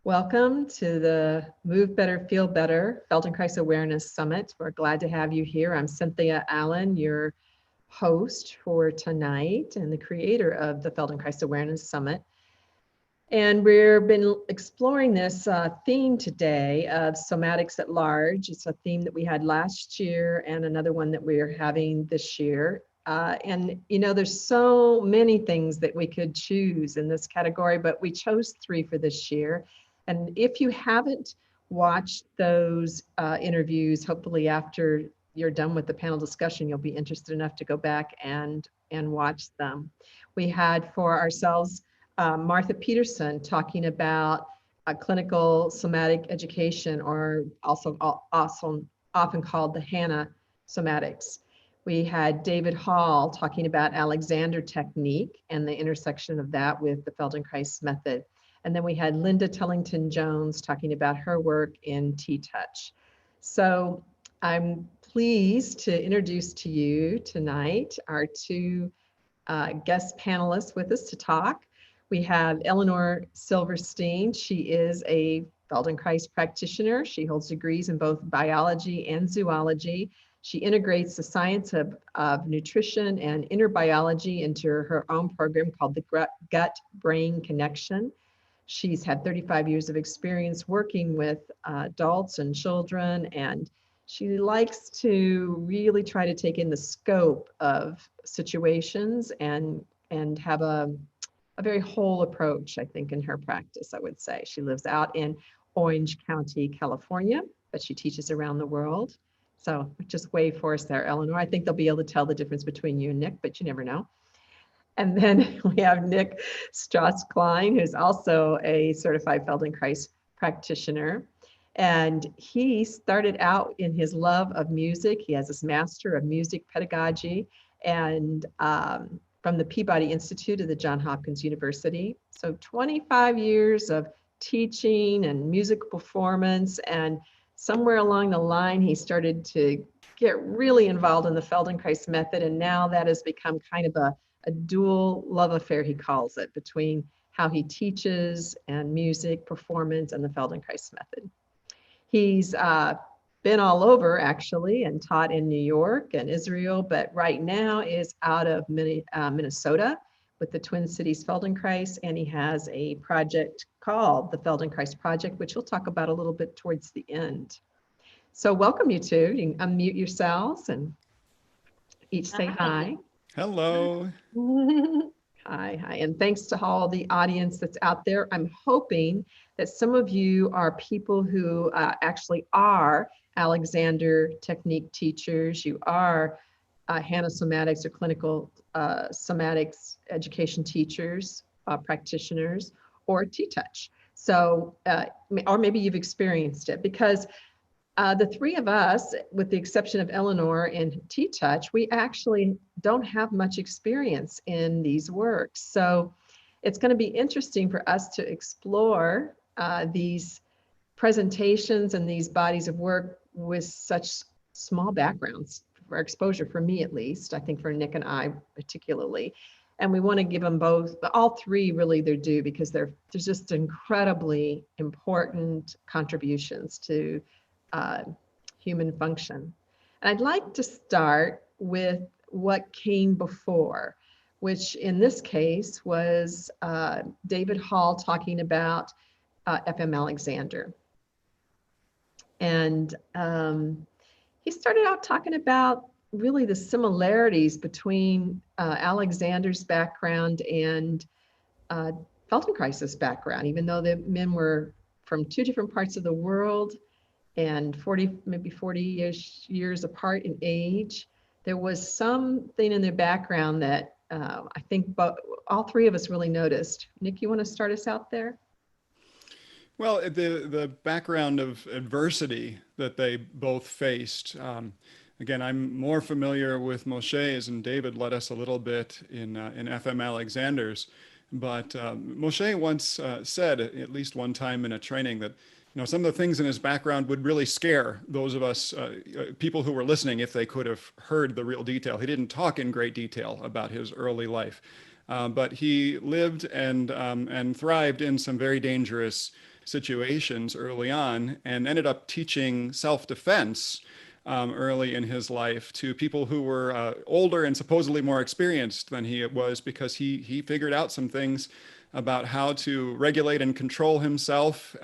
Welcome to the Move Better, Feel Better Feldenkrais Awareness Summit. We're glad to have you here. I'm Cynthia Allen, your host for tonight and the creator of the Feldenkrais Awareness Summit. And we've been exploring this theme today of somatics at large. It's a theme that we had last year and another one that we're having this year. There's so many things that we could choose in this category, but we chose 3 for this year. And if you haven't watched those interviews, hopefully after you're done with the panel discussion, you'll be interested enough to go back and watch them. We had for ourselves Martha Peterson talking about clinical somatic education, or also often called the HANA somatics. We had David Hall talking about Alexander technique and the intersection of that with the Feldenkrais method. And then we had Linda Tellington Jones talking about her work in T-Touch. So I'm pleased to introduce to you tonight our 2 guest panelists with us to talk. We have Eleanor Silverstein. She is a Feldenkrais practitioner. She holds degrees in both biology and zoology. She integrates the science of nutrition and inner biology into her own program called the Gut-Brain Connection. She's had 35 years of experience working with adults and children, and she likes to really try to take in the scope of situations and have a very whole approach, I think, in her practice, I would say. She lives out in Orange County, California, but she teaches around the world. So just wave for us there, Eleanor. I think they'll be able to tell the difference between you and Nick, but you never know. And then we have Nick Strauss-Klein, who's also a certified Feldenkrais practitioner. And he started out in his love of music. He has this Master of Music Pedagogy and from the Peabody Institute of the Johns Hopkins University. So 25 years of teaching and music performance. And somewhere along the line, he started to get really involved in the Feldenkrais method. And now that has become kind of a dual love affair, he calls it, between how he teaches and music, performance, and the Feldenkrais method. He's been all over, actually, and taught in New York and Israel, but right now is out of Minnesota with the Twin Cities Feldenkrais, and he has a project called the Feldenkrais Project, which we'll talk about a little bit towards the end. So welcome, you 2. You can unmute yourselves and each say hi. Hello. Hi. And thanks to all the audience that's out there. I'm hoping that some of you are people who actually are Alexander technique teachers. You are HANA somatics or clinical somatics education teachers, practitioners, or T-Touch. So, or maybe you've experienced it, because the 3 of us, with the exception of Eleanor and T-Touch, we actually don't have much experience in these works. So it's going to be interesting for us to explore these presentations and these bodies of work with such small backgrounds for exposure, for me at least, I think for Nick and I particularly. And we want to give them both, all 3 really their due, because there's just incredibly important contributions to human function. And I'd like to start with what came before, which in this case was David Hall talking about FM Alexander. And he started out talking about really the similarities between Alexander's background and Feldenkrais's background, even though the men were from 2 different parts of the world and 40 years apart in age. There was something in their background that I think all 3 of us really noticed. Nick, you want to start us out there? Well, the background of adversity that they both faced. Again, I'm more familiar with Moshe's, and David led us a little bit in FM Alexander's. But Moshe once said, at least one time in a training, that some of the things in his background would really scare those of us, people who were listening, if they could have heard the real detail. He didn't talk in great detail about his early life, but he lived and thrived in some very dangerous situations early on, and ended up teaching self-defense early in his life to people who were older and supposedly more experienced than he was, because he figured out some things about how to regulate and control himself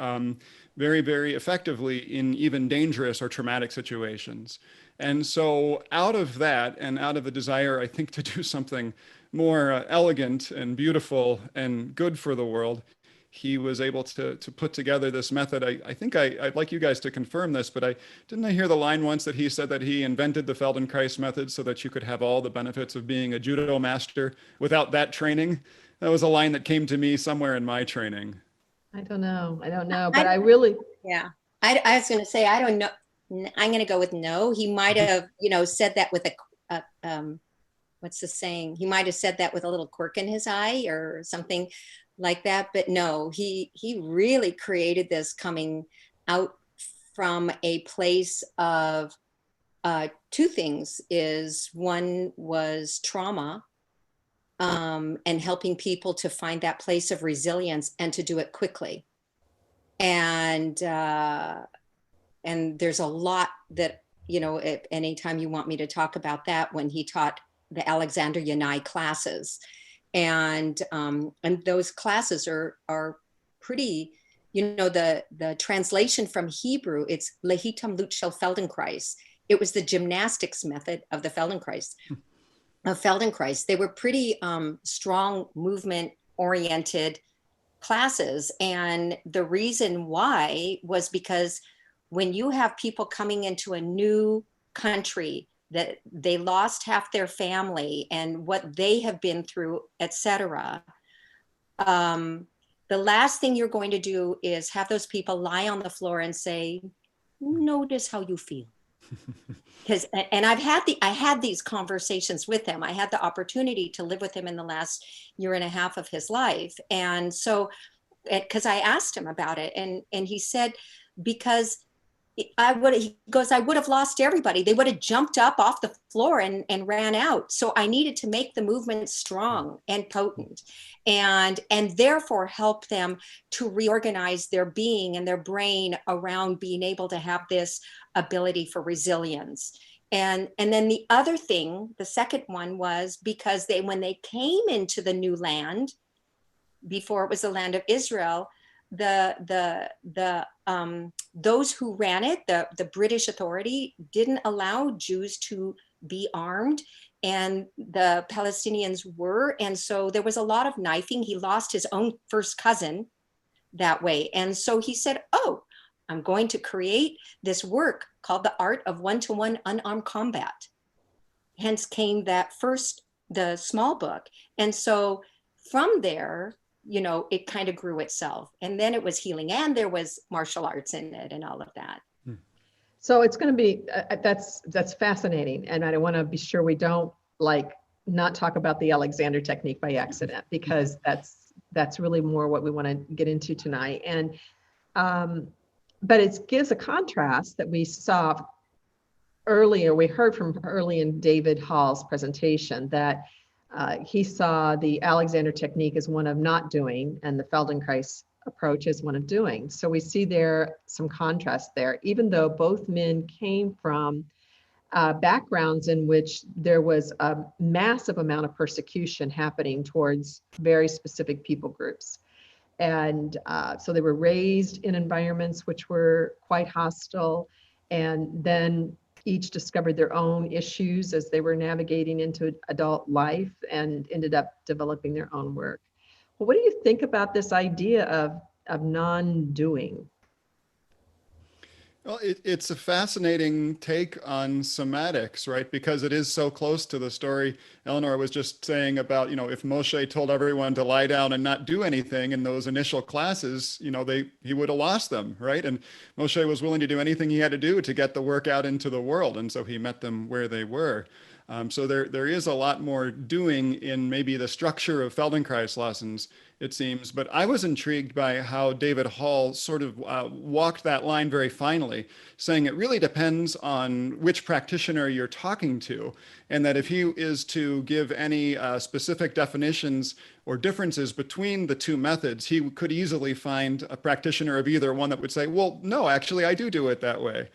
very, very effectively in even dangerous or traumatic situations. And so out of that, and out of the desire, I think, to do something more elegant and beautiful and good for the world, he was able to put together this method. I think I'd like you guys to confirm this, but didn't I hear the line once that he said that he invented the Feldenkrais method so that you could have all the benefits of being a judo master without that training? That was a line that came to me somewhere in my training. I don't know, but I I really, yeah. I was going to say, I don't know. I'm going to go with no. He might have, said that with what's the saying? He might have said that with a little quirk in his eye or something like that. But no, he really created this coming out from a place of two things. Is one was trauma, and helping people to find that place of resilience and to do it quickly. And there's a lot that, if anytime you want me to talk about that, when he taught the Alexander Yanai classes, and those classes are pretty, the translation from Hebrew, it's Lehitam Lutschel Feldenkrais. It was the gymnastics method of the Feldenkrais. They were pretty strong movement oriented classes. And the reason why was because when you have people coming into a new country that they lost half their family and what they have been through, etc., the last thing you're going to do is have those people lie on the floor and say, notice how you feel. And I had these conversations with him. I had the opportunity to live with him in the last year and a half of his life. And so, because I asked him about it, and he said, because he goes, I would have lost everybody. They would have jumped up off the floor and ran out. So I needed to make the movement strong and potent, and therefore help them to reorganize their being and their brain around being able to have this ability for resilience. And then the other thing, the second one, was because when they came into the new land, before it was the land of Israel, those who ran it, the British authority, didn't allow Jews to be armed, and the Palestinians were. And so there was a lot of knifing. He lost his own first cousin that way. And so he said, oh, I'm going to create this work called The Art of One-to-One Unarmed Combat. Hence came the small book. And so from there, it kind of grew itself. And then it was healing, and there was martial arts in it and all of that. so it's going to be, that's fascinating. And I want to be sure we don't not talk about the Alexander technique by accident, because that's really more what we want to get into tonight. And, but it gives a contrast that we saw earlier. We heard from early in David Hall's presentation that he saw the Alexander technique as one of not doing, and the Feldenkrais approach as one of doing. So we see there some contrast there, even though both men came from backgrounds in which there was a massive amount of persecution happening towards very specific people groups. And so they were raised in environments which were quite hostile, and then each discovered their own issues as they were navigating into adult life and ended up developing their own work. Well, what do you think about this idea of non-doing? Well, it's a fascinating take on somatics, right? Because it is so close to the story Eleanor was just saying about, if Moshe told everyone to lie down and not do anything in those initial classes, he would have lost them, right? And Moshe was willing to do anything he had to do to get the work out into the world. And so he met them where they were. So there is a lot more doing in maybe the structure of Feldenkrais lessons, it seems. But I was intrigued by how David Hall sort of walked that line very finely, saying it really depends on which practitioner you're talking to, and that if he is to give any specific definitions or differences between the two methods, he could easily find a practitioner of either one that would say, well, no, actually, I do it that way.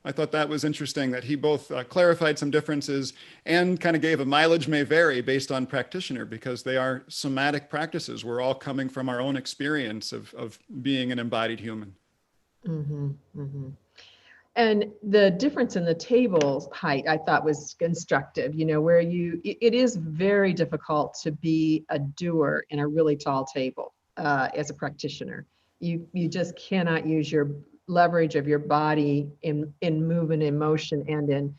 I thought that was interesting that he both clarified some differences and kind of gave a mileage may vary based on practitioner, because they are somatic practices. We're all coming from our own experience of being an embodied human. Mm-hmm, mm-hmm. And the difference in the table height, I thought was instructive, where it is very difficult to be a doer in a really tall table as a practitioner. You just cannot use your leverage of your body in movement, in motion, and in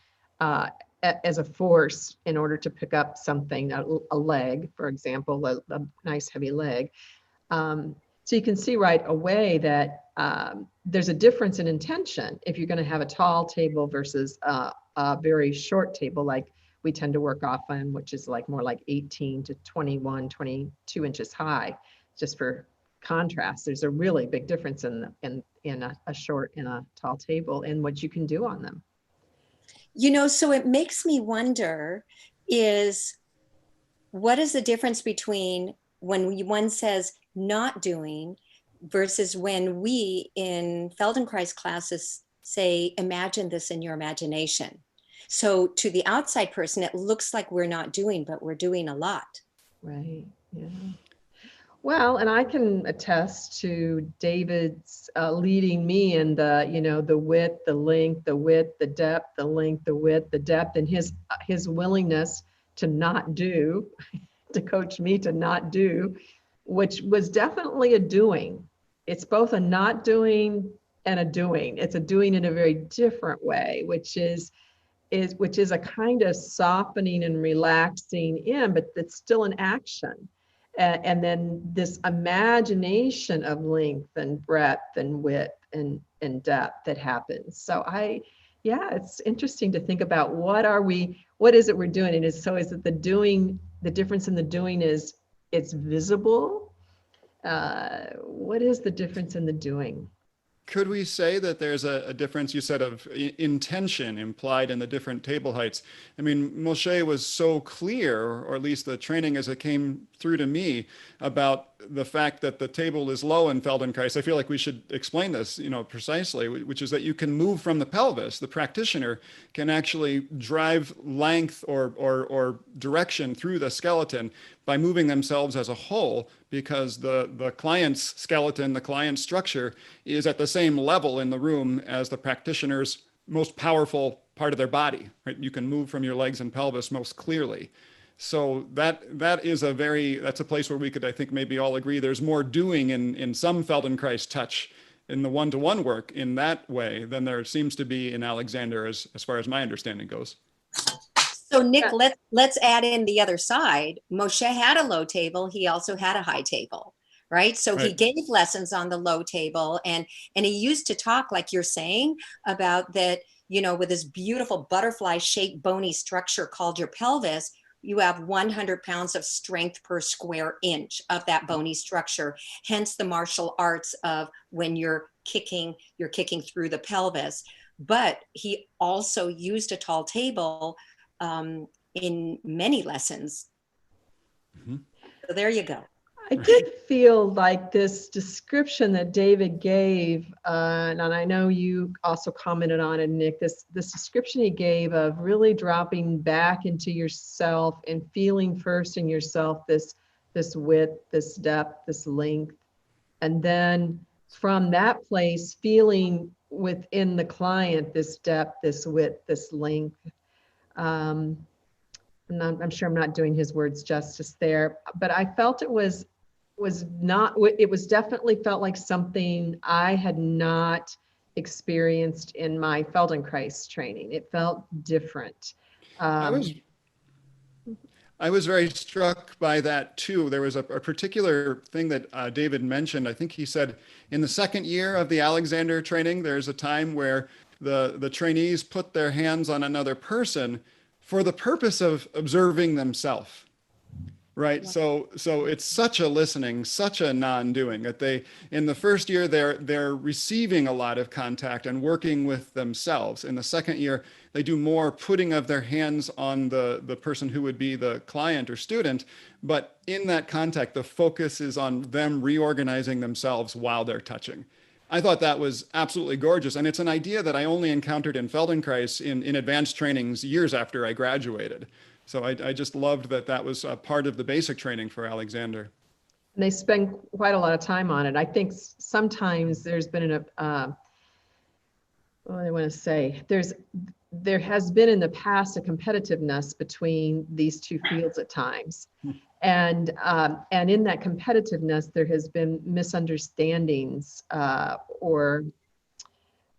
as a force in order to pick up something, a leg, for example, a nice heavy leg. So you can see right away that there's a difference in intention if you're going to have a tall table versus a very short table like we tend to work off on, which is more like 18 to 21, 22 inches high. Just for contrast, there's a really big difference in a short and a tall table and what you can do on them. So it makes me wonder what is the difference between when one says not doing versus when we in Feldenkrais classes say, imagine this in your imagination. So to the outside person, it looks like we're not doing, but we're doing a lot. Right, yeah. Well, and I can attest to David's leading me in the width, the length, the width, the depth, the length, the width, the depth, and his willingness to not do, to coach me to not do, which was definitely a doing. It's both a not doing and a doing. It's a doing in a very different way, which is a kind of softening and relaxing in, but it's still an action. And then this imagination of length and breadth and width and depth that happens. So it's interesting to think about what is it we're doing? And is it the difference in the doing is it's visible? What is the difference in the doing? Could we say that there's a difference, you said, of intention implied in the different table heights? I mean, Moshe was so clear, or at least the training as it came through to me, about the fact that the table is low in Feldenkrais. I feel like we should explain this, precisely, which is that you can move from the pelvis. The practitioner can actually drive length or direction through the skeleton by moving themselves as a whole, because the client's skeleton, the client's structure is at the same level in the room as the practitioner's most powerful part of their body, right? You can move from your legs and pelvis most clearly. So that's a place where we could, I think, maybe all agree there's more doing in some Feldenkrais touch in the one-to-one work in that way than there seems to be in Alexander, as far as my understanding goes. So Nick, let's add in the other side. Moshe had a low table. He also had a high table, right? So He gave lessons on the low table, and he used to talk, like you're saying, about that, with this beautiful butterfly-shaped bony structure called your pelvis, you have 100 pounds of strength per square inch of that bony structure. Hence the martial arts of when you're kicking through the pelvis. But he also used a tall table in many lessons. Mm-hmm. So there you go. I did feel like this description that David gave, and I know you also commented on it, Nick, this description he gave of really dropping back into yourself and feeling first in yourself this width, this depth, this length, and then from that place feeling within the client this depth, this width, this length. I'm sure I'm not doing his words justice there, but I felt it was definitely felt like something I had not experienced in my Feldenkrais training. It felt different. I was very struck by that too. There was a particular thing that David mentioned. I think he said in the second year of the Alexander training, there's a time where the trainees put their hands on another person for the purpose of observing themselves. Right. So it's such a listening, such a non-doing that they, in the first year, they're receiving a lot of contact and working with themselves. In the second year, they do more putting of their hands on the person who would be the client or student. But in that contact, the focus is on them reorganizing themselves while they're touching. I thought that was absolutely gorgeous. And it's an idea that I only encountered in Feldenkrais in advanced trainings years after I graduated. So I just loved that that was a part of the basic training for Alexander. And they spend quite a lot of time on it. I think sometimes there's been what do I want to say? There has been in the past a competitiveness between these two fields at times. And in that competitiveness, there has been misunderstandings or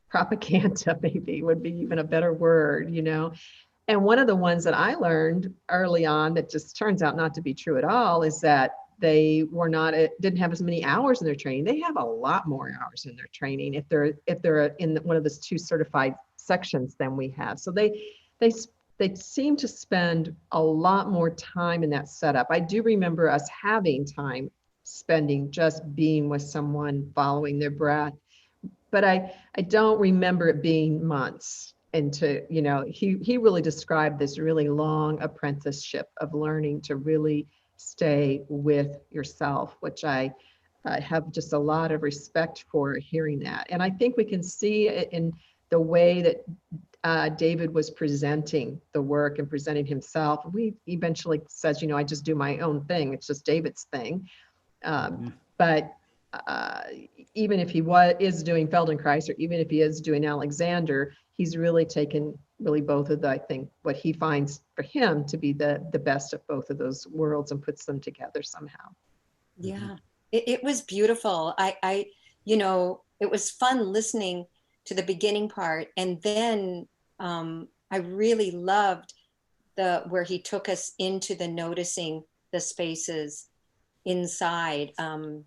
propaganda, maybe would be even a better word, you know. And one of the ones that I learned early on that just turns out not to be true at all is that they didn't have as many hours in their training. They have a lot more hours in their training if they're in one of those 2 certified sections than we have. So they seem to spend a lot more time in that setup. I do remember us having time spending just being with someone, following their breath, but I don't remember it being months. And he really described this really long apprenticeship of learning to really stay with yourself, which I have just a lot of respect for hearing that. And I think we can see it in the way that David was presenting the work and presenting himself. We eventually says, I just do my own thing. It's just David's thing. But even if he is doing Feldenkrais, or even if he is doing Alexander, he's really taken both of I think what he finds for him to be the best of both of those worlds and puts them together somehow. Yeah, it was beautiful. It was fun listening to the beginning part. And then I really loved where he took us into the noticing the spaces inside. I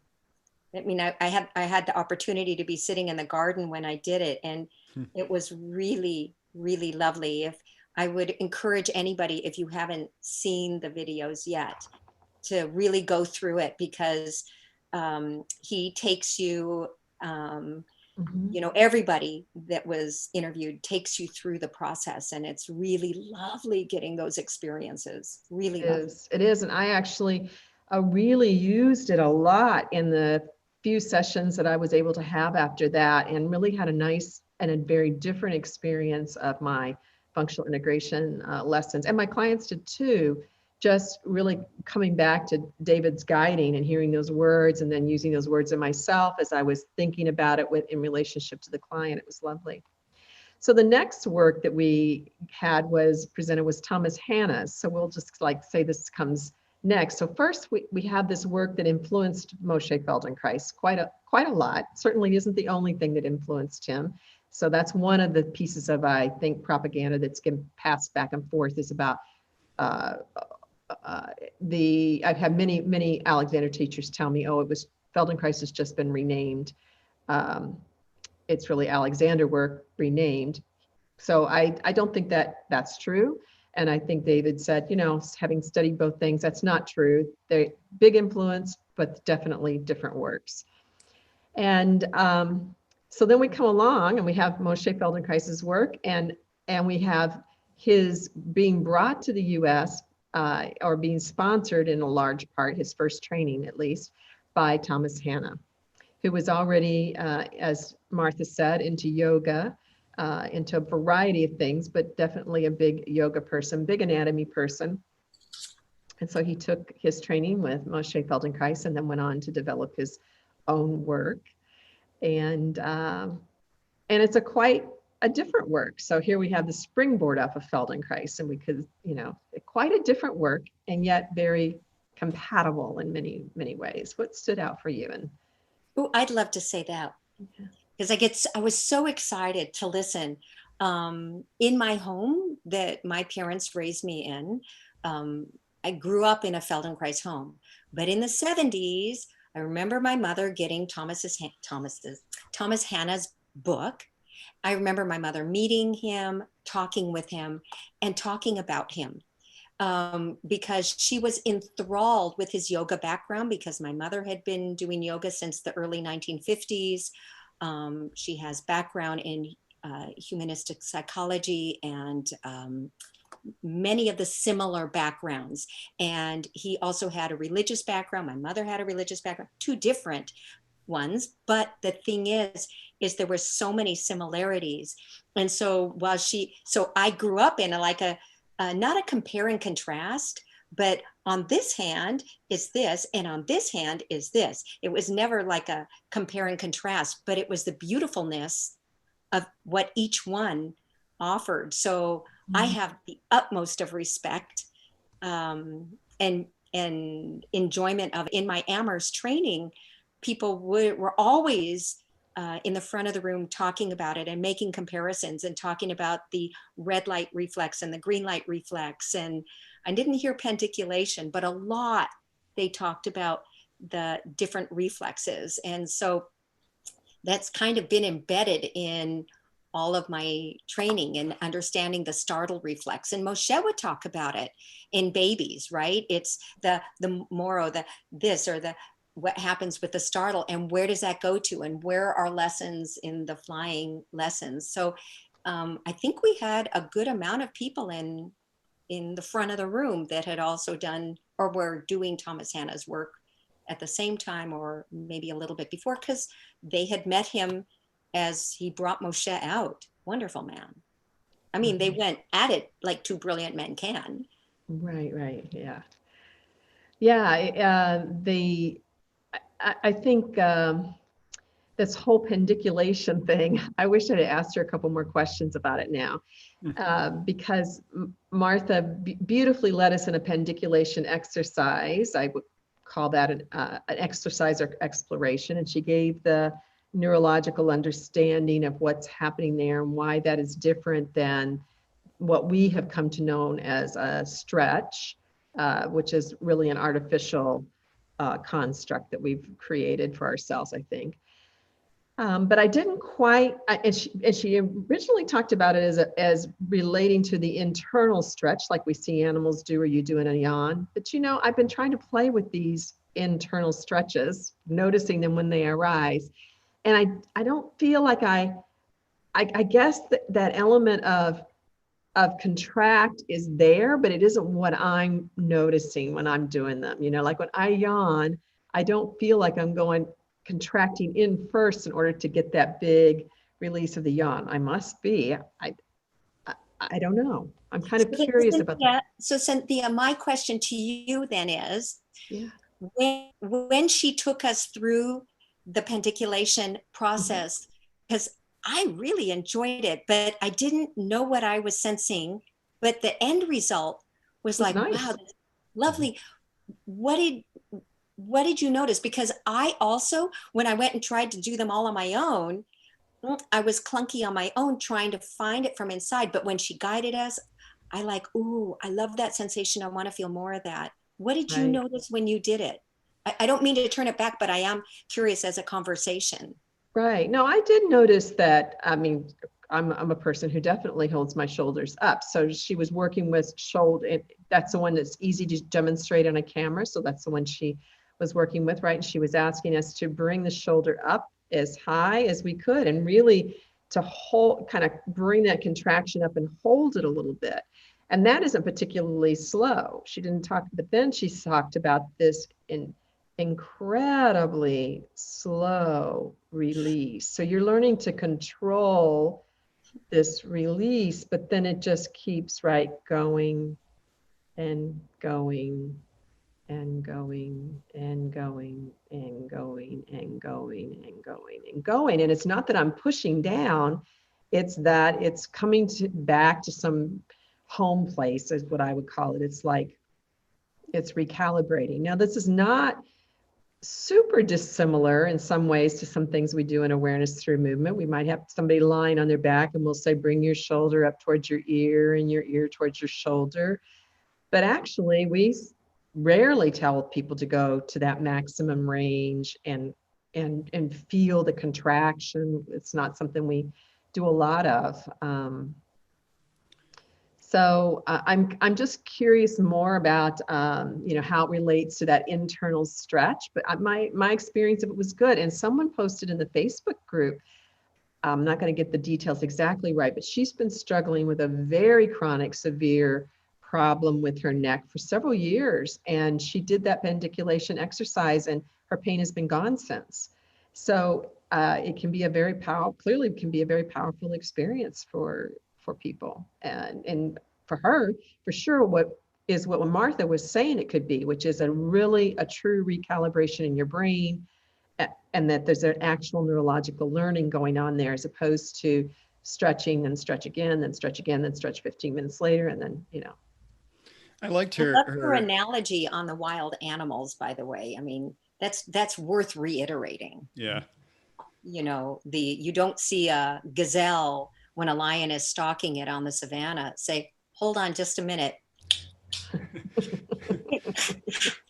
had the opportunity to be sitting in the garden when I did it, and it was really, really lovely. If I would encourage anybody, if you haven't seen the videos yet, to really go through it, because he takes you, everybody that was interviewed takes you through the process, and it's really lovely getting those experiences. Really lovely. It is, and I actually really used it a lot in the few sessions that I was able to have after that, and really had a nice and a very different experience of my functional integration lessons. And my clients did too, just really coming back to David's guiding and hearing those words and then using those words in myself as I was thinking about it in relationship to the client. It was lovely. So the next work that we had presented was Thomas Hanna's. So we'll just say this comes next. So first we have this work that influenced Moshe Feldenkrais quite a lot. Certainly isn't the only thing that influenced him. So that's one of the pieces of, I think, propaganda that's getting passed back and forth is about I've had many Alexander teachers tell me, oh, Feldenkrais has just been renamed. It's really Alexander work renamed. So I don't think that's true. And I think David said, having studied both things, that's not true. They're big influence, but definitely different works. And so then we come along and we have Moshe Feldenkrais's work, and we have his being brought to the US or being sponsored in a large part, his first training at least, by Thomas Hanna, who was already, as Martha said, into yoga, into a variety of things, but definitely a big yoga person, big anatomy person. And so he took his training with Moshe Feldenkrais and then went on to develop his own work. And it's quite a different work. So here we have the springboard off of Feldenkrais, and we could, quite a different work, and yet very compatible in many, many ways. What stood out for you? Oh, I'd love to say that. Because I was so excited to listen. In my home that my parents raised me in, I grew up in a Feldenkrais home. But in the 70s, I remember my mother getting Thomas Hanna's book. I remember my mother meeting him, talking with him, and talking about him, because she was enthralled with his yoga background, because my mother had been doing yoga since the early 1950s. She has background in humanistic psychology and many of the similar backgrounds. And he also had a religious background. My mother had a religious background, two different ones. But the thing is there were so many similarities. And so so I grew up in not a compare and contrast, but on this hand is this, and on this hand is this. It was never like a compare and contrast, but it was the beautifulnment of what each one offered. So I have the utmost of respect and enjoyment of. In my Amherst training, people were always in the front of the room talking about it and making comparisons and talking about the red light reflex and the green light reflex. And I didn't hear penticulation, but a lot they talked about the different reflexes. And so that's kind of been embedded in all of my training and understanding the startle reflex. And Moshe would talk about it in babies, right? It's the moro, the this, or the what happens with the startle, and where does that go to, and where are lessons in the flying lessons. So I think we had a good amount of people in the front of the room that had also done or were doing Thomas Hanna's work at the same time, or maybe a little bit before, because they had met him as he brought Moshe out. Wonderful man. I mean, they went at it like two brilliant men can. Right. Yeah. Yeah. I think this whole pendiculation thing, I wish I'd asked her a couple more questions about it now, because Martha beautifully led us in a pendiculation exercise. I would call that an exercise or exploration. And she gave the neurological understanding of what's happening there and why that is different than what we have come to know as a stretch, which is really an artificial construct that we've created for ourselves, I think. But I didn't quite, and she originally talked about it as relating to the internal stretch, like we see animals do, or you do in a yawn. But I've been trying to play with these internal stretches, noticing them when they arise. And I don't feel like I guess that element of contract is there, but it isn't what I'm noticing when I'm doing them. Like when I yawn, I don't feel like I'm contracting in first in order to get that big release of the yawn. I must be. I don't know. I'm kind of curious about that. So Cynthia, my question to you then is, yeah. when she took us through the penticulation process, because I really enjoyed it, but I didn't know what I was sensing. But the end result was like, nice. Wow, that's lovely. What did you notice? Because I also, when I went and tried to do them all on my own, I was clunky on my own trying to find it from inside. But when she guided us, I ooh, I love that sensation. I want to feel more of that. What did you notice when you did it? I don't mean to turn it back, but I am curious as a conversation. Right. No, I did notice that. I mean, I'm a person who definitely holds my shoulders up. So she was working with shoulder. That's the one that's easy to demonstrate on a camera. So that's the one she was working with, right? And she was asking us to bring the shoulder up as high as we could and really to kind of bring that contraction up and hold it a little bit. And that isn't particularly slow. She didn't talk, but then she talked about this incredibly slow release. So you're learning to control this release, but then it just keeps going and going and going and going and going and going and going and going. And it's not that I'm pushing down, it's that it's coming back to some home place is what I would call it. It's like it's recalibrating. Now, this is not super dissimilar in some ways to some things we do in awareness through movement. We might have somebody lying on their back and we'll say, bring your shoulder up towards your ear and your ear towards your shoulder. But actually, we rarely tell people to go to that maximum range and feel the contraction. It's not something we do a lot of. So I'm just curious more about how it relates to that internal stretch. But my experience of it was good. And someone posted in the Facebook group. I'm not going to get the details exactly right, but she's been struggling with a very chronic, severe problem with her neck for several years. And she did that pendiculation exercise and her pain has been gone since. So it can be a very clearly can be a very powerful experience for people. And for her, for sure, what Martha was saying it could be, which is a true recalibration in your brain, and that there's an actual neurological learning going on there, as opposed to stretching and stretch again, then stretch again, then stretch 15 minutes later, and then, I liked I love her her analogy on the wild animals, by the way. I mean, that's worth reiterating. yeah. You don't see a gazelle when a lion is stalking it on the savannah say, hold on just a minute.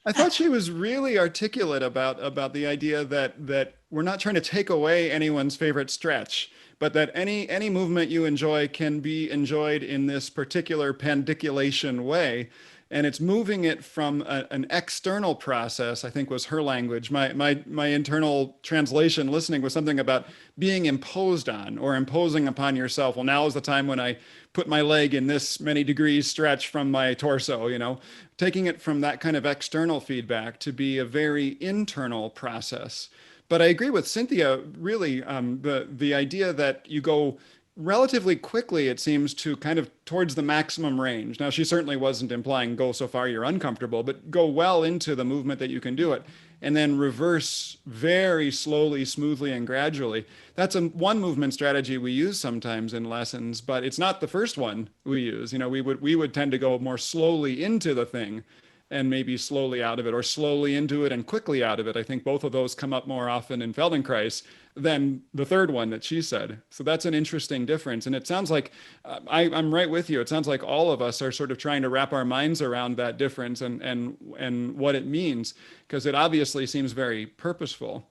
I thought she was really articulate about the idea that we're not trying to take away anyone's favorite stretch, but that any movement you enjoy can be enjoyed in this particular pendiculation way. And it's moving it from an external process, I think was her language. My internal translation listening was something about being imposed on or imposing upon yourself. Well, now is the time when I put my leg in this many degrees stretch from my torso, taking it from that kind of external feedback to be a very internal process. But I agree with Cynthia, really, the idea that you go relatively quickly, it seems, to kind of towards the maximum range. Now, she certainly wasn't implying go so far you're uncomfortable, but go well into the movement that you can do it, and then reverse very slowly, smoothly, and gradually. That's one movement strategy we use sometimes in lessons, but it's not the first one we use. We would tend to go more slowly into the thing and maybe slowly out of it, or slowly into it and quickly out of it. I think both of those come up more often in Feldenkrais than the third one that she said. So that's an interesting difference. And it sounds like, I'm right with you. It sounds like all of us are sort of trying to wrap our minds around that difference and what it means, because it obviously seems very purposeful.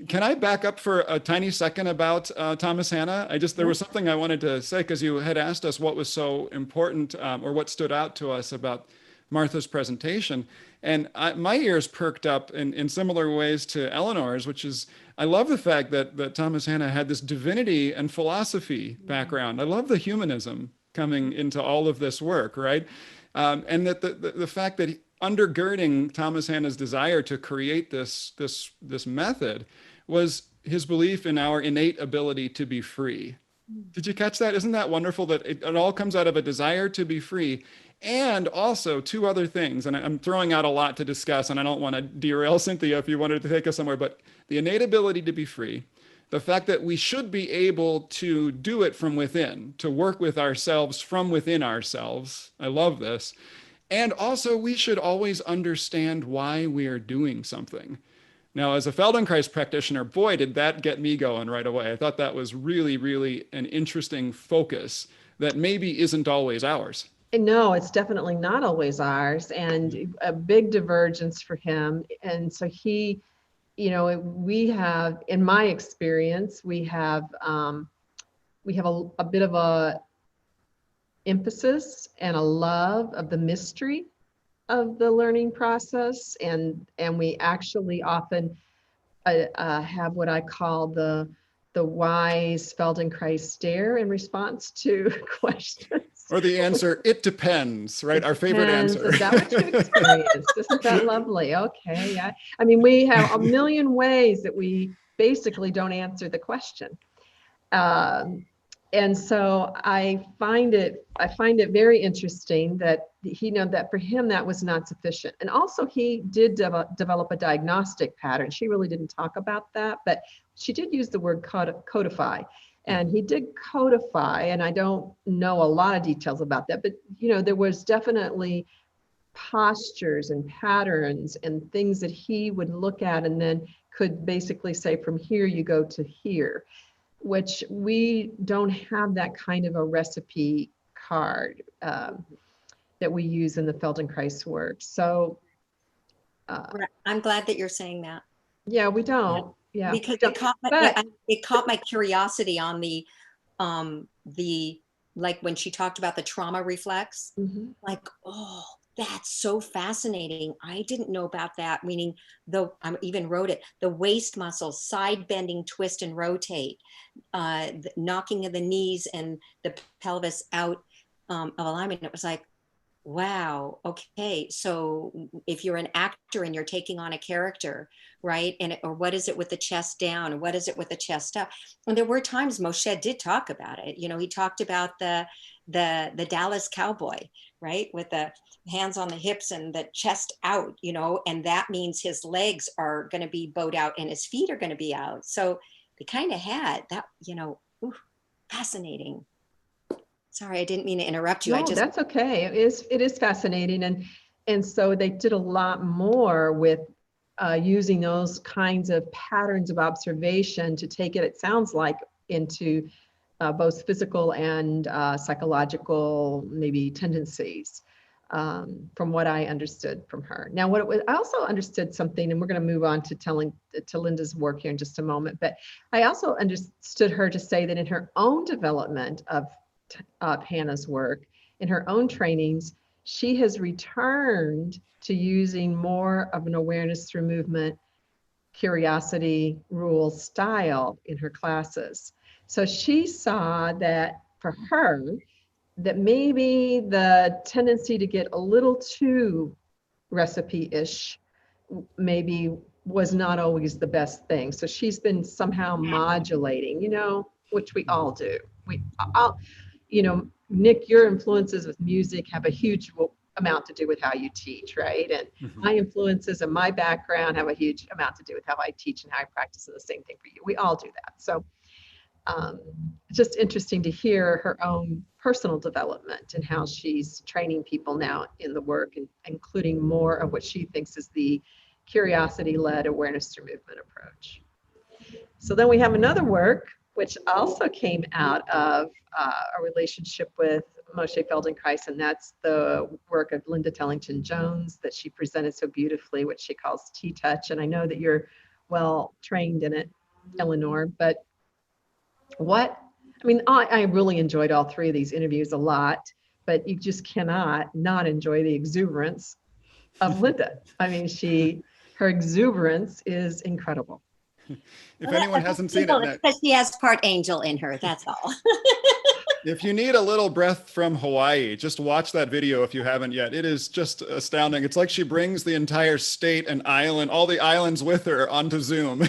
Can I back up for a tiny second about Thomas Hanna? There was something I wanted to say, because you had asked us what was so important or what stood out to us about Martha's presentation. And my ears perked up in similar ways to Eleanor's, which is, I love the fact that Thomas Hanna had this divinity and philosophy background. I love the humanism coming into all of this work, right? And that the fact that undergirding Thomas Hanna's desire to create this method was his belief in our innate ability to be free. Did you catch that? Isn't that wonderful that it all comes out of a desire to be free? And also two other things, and I'm throwing out a lot to discuss, and I don't want to derail Cynthia if you wanted to take us somewhere, but the innate ability to be free, the fact that we should be able to do it from within, to work with ourselves from within ourselves. I love this. And also, we should always understand why we are doing something. Now, as a Feldenkrais practitioner, boy, did that get me going right away. I thought that was really, really an interesting focus that maybe isn't always ours. No, it's definitely not always ours, and a big divergence for him. And so he, we have, in my experience, we have a bit of a emphasis and a love of the mystery of the learning process, and we actually often have what I call the wise Feldenkrais stare in response to questions. Or the answer, it depends, right? Our favorite answer. Is that what you experienced? Isn't that lovely? Okay. Yeah. I mean, we have a million ways that we basically don't answer the question. And so I find it very interesting that that for him that was not sufficient. And also he did develop a diagnostic pattern. She really didn't talk about that, but she did use the word codify. And he did codify, and I don't know a lot of details about that, but there was definitely postures and patterns and things that he would look at and then could basically say, from here you go to here, which we don't have that kind of a recipe card that we use in the Feldenkrais work. So I'm glad that you're saying that. Yeah, we don't. Yeah, because it caught my curiosity on the like when she talked about the trauma reflex, Mhm. like, oh, that's so fascinating. I didn't know about that. Meaning, I even wrote it, the waist muscles, side bending, twist and rotate, the knocking of the knees and the pelvis out of alignment. It was like, wow, okay. So if you're an actor and you're taking on a character, right? Or what is it with the chest down? Or what is it with the chest up? And there were times Moshe did talk about it. You know, he talked about the Dallas Cowboy, right? With the hands on the hips and the chest out, you know, and that means his legs are going to be bowed out and his feet are going to be out. So they kind of had that, you know, ooh, fascinating. Sorry, I didn't mean to interrupt you. I No, just, that's okay. It is fascinating. And so they did a lot more with using those kinds of patterns of observation to take it sounds like, into both physical and psychological, maybe tendencies, from what I understood from her. Now, what it was, I also understood something, and we're going to move on to Linda's work here in just a moment, but I also understood her to say that in her own development of Hannah's work, in her own trainings, she has returned to using more of an awareness through movement, curiosity, rule style in her classes. So she saw that for her, that maybe the tendency to get a little too recipe-ish maybe was not always the best thing. So she's been somehow modulating, which we all do. We all, Nick, your influences with music have a huge amount to do with how you teach, right? And my influences and my background have a huge amount to do with how I teach and how I practice, and the same thing for you. We all do that. So it's just interesting to hear her own personal development and how she's training people now in the work, and including more of what she thinks is the curiosity-led awareness through movement approach. So then we have another work, which also came out of a relationship with Moshe Feldenkrais, and that's the work of Linda Tellington-Jones that she presented so beautifully, which she calls T-Touch. And I know that you're well trained in it, Eleanor, but I really enjoyed all three of these interviews a lot, but you just cannot not enjoy the exuberance of Linda. I mean, her exuberance is incredible. If anyone hasn't seen it, because she has part angel in her, that's all. if you need a little breath from Hawaii, just watch that video if you haven't yet. It is just astounding. It's like she brings the entire state and island, all the islands with her onto Zoom.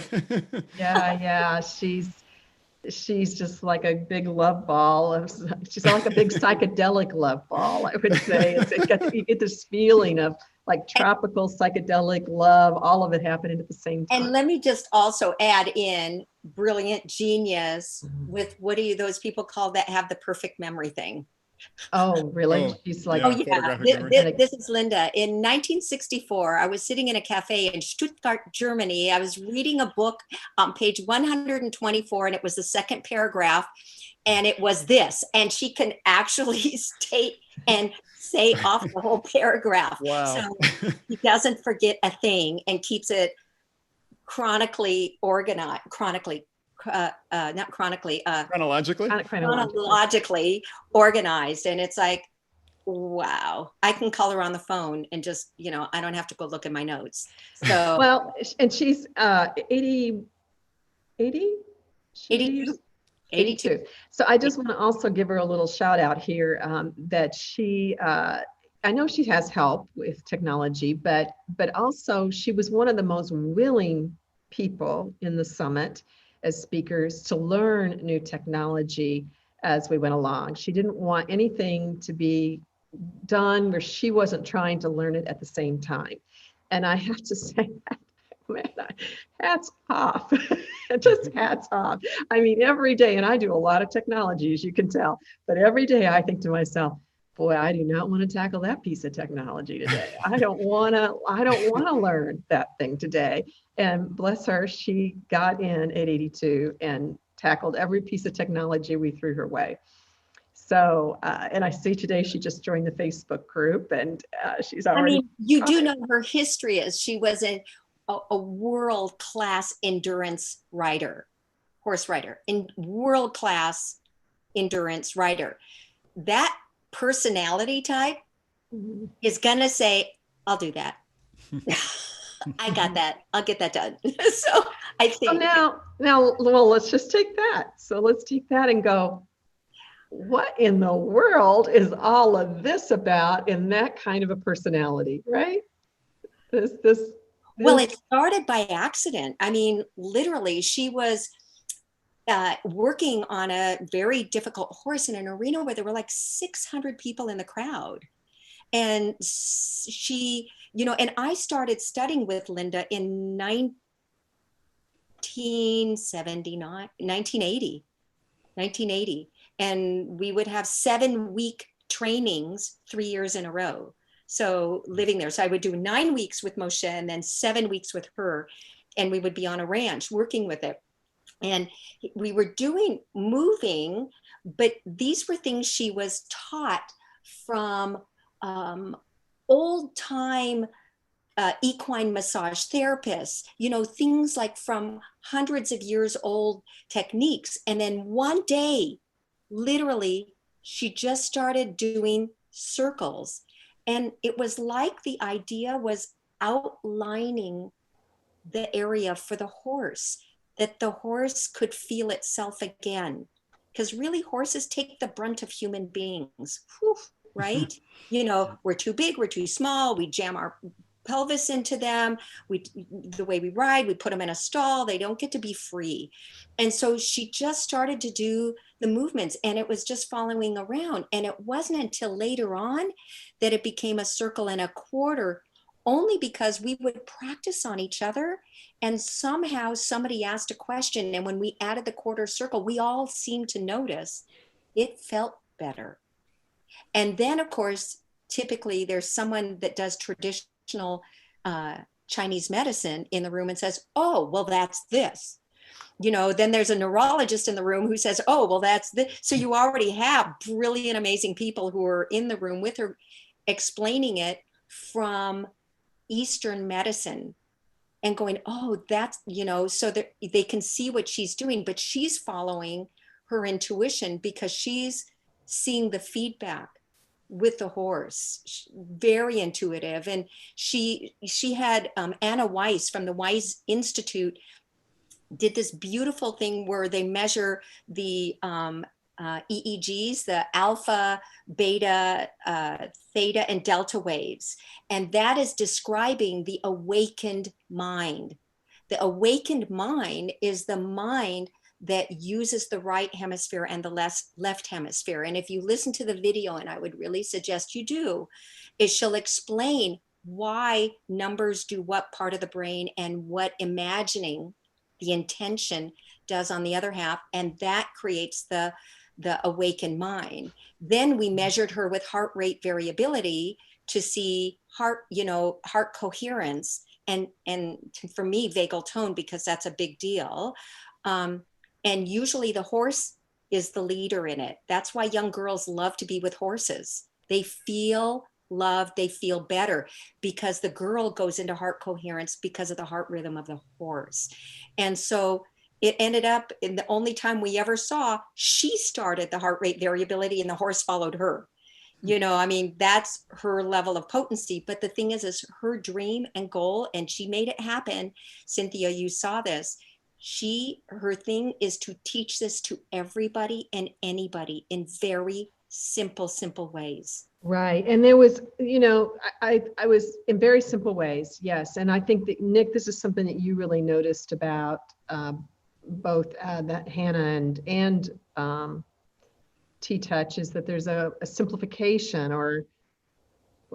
Yeah. She's just like a big love ball. She's like a big psychedelic love ball, I would say. You get this feeling of like tropical psychedelic love, all of it happening at the same time. And let me just also add in brilliant genius with, what do those people call that have the perfect memory thing? Oh, really? She's like, yeah. This is Linda. In 1964, I was sitting in a cafe in Stuttgart, Germany. I was reading a book on page 124, and it was the second paragraph, and it was this. And she can actually state and say off the whole paragraph. Wow. So he doesn't forget a thing and keeps it chronologically organized. And it's like, wow, I can call her on the phone and just, I don't have to go look at my notes. So well, and she's 82. So I just want to also give her a little shout out here, that she, I know she has help with technology, but also she was one of the most willing people in the summit as speakers to learn new technology as we went along. She didn't want anything to be done where she wasn't trying to learn it at the same time. And I have to say, man, hats off. Just hats off. I mean, every day, and I do a lot of technology, as you can tell, but every day I think to myself, boy, I do not want to tackle that piece of technology today. I don't want to learn that thing today. And bless her, she got in at 82 and tackled every piece of technology we threw her way. So, and I see today she just joined the Facebook group, and she's already. I mean, you do know her history is she was a world-class endurance rider, horse rider, and world-class endurance rider. That personality type Mhm. is gonna say, I'll do that. I got that. I'll get that done. So I So think, well, let's just take that. So let's take that and go, what in the world is all of this about in that kind of a personality, right? This, well, this, it started by accident. I mean, literally, she was working on a very difficult horse in an arena where there were like 600 people in the crowd. And she, and I started studying with Linda in 1979, 1980. And we would have 7-week trainings 3 years in a row. So living there. So I would do 9 weeks with Moshe and then 7 weeks with her. And we would be on a ranch working with it. And we were moving, but these were things she was taught from old time equine massage therapists, things like from hundreds of years old techniques. And then one day, literally, she just started doing circles. And it was like the idea was outlining the area for the horse, that the horse could feel itself again. Because really, horses take the brunt of human beings. Whew, right? We're too big, we're too small, we jam our pelvis into them. The way we ride, we put them in a stall, they don't get to be free. And so she just started to do the movements, and it was just following around. And it wasn't until later on that it became a circle and a quarter, only because we would practice on each other. And somehow somebody asked a question, and when we added the quarter circle, we all seemed to notice it felt better. And then, of course, typically there's someone that does traditional Chinese medicine in the room and says, oh, well, that's this. Then there's a neurologist in the room who says, oh, well, that's this. So you already have brilliant, amazing people who are in the room with her explaining it from Eastern medicine and going, oh, that's, so that they can see what she's doing, but she's following her intuition because she's seeing the feedback with the horse. Very intuitive. And she had Anna Weiss from the Weiss Institute did this beautiful thing where they measure the EEGs, the alpha, beta, theta, and delta waves. And that is describing the awakened mind. The awakened mind is the mind that uses the right hemisphere and the left hemisphere. And if you listen to the video, and I would really suggest you do, is she'll explain why numbers do what part of the brain and what imagining, the intention, does on the other half. And that creates the awakened mind. Then we measured her with heart rate variability to see heart coherence, and for me, vagal tone, because that's a big deal. And usually the horse is the leader in it. That's why young girls love to be with horses. They feel loved, they feel better, because the girl goes into heart coherence because of the heart rhythm of the horse. And so it ended up in the only time we ever saw, she started the heart rate variability and the horse followed her. That's her level of potency. But the thing is her dream and goal, and she made it happen. Cynthia, you saw this. Her thing is to teach this to everybody and anybody in very simple ways. right. And there was, I was in very simple ways. Yes. And I think that, Nick, this is something that you really noticed about both that Hannah and T-Touch, is that there's a simplification, or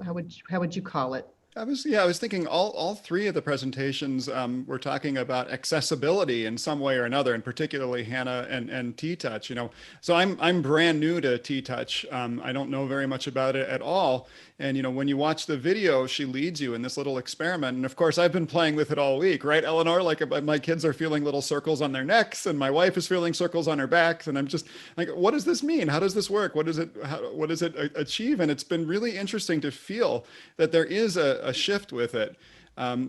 how would you call it? I was thinking all three of the presentations were talking about accessibility in some way or another, and particularly Hannah and T-Touch. So I'm brand new to T-Touch. I don't know very much about it at all. And when you watch the video, she leads you in this little experiment. And of course, I've been playing with it all week, right, Eleanor? Like, my kids are feeling little circles on their necks, and my wife is feeling circles on her backs, and I'm just like, what does this mean? How does this work? What does it achieve? And it's been really interesting to feel that there is a shift with it.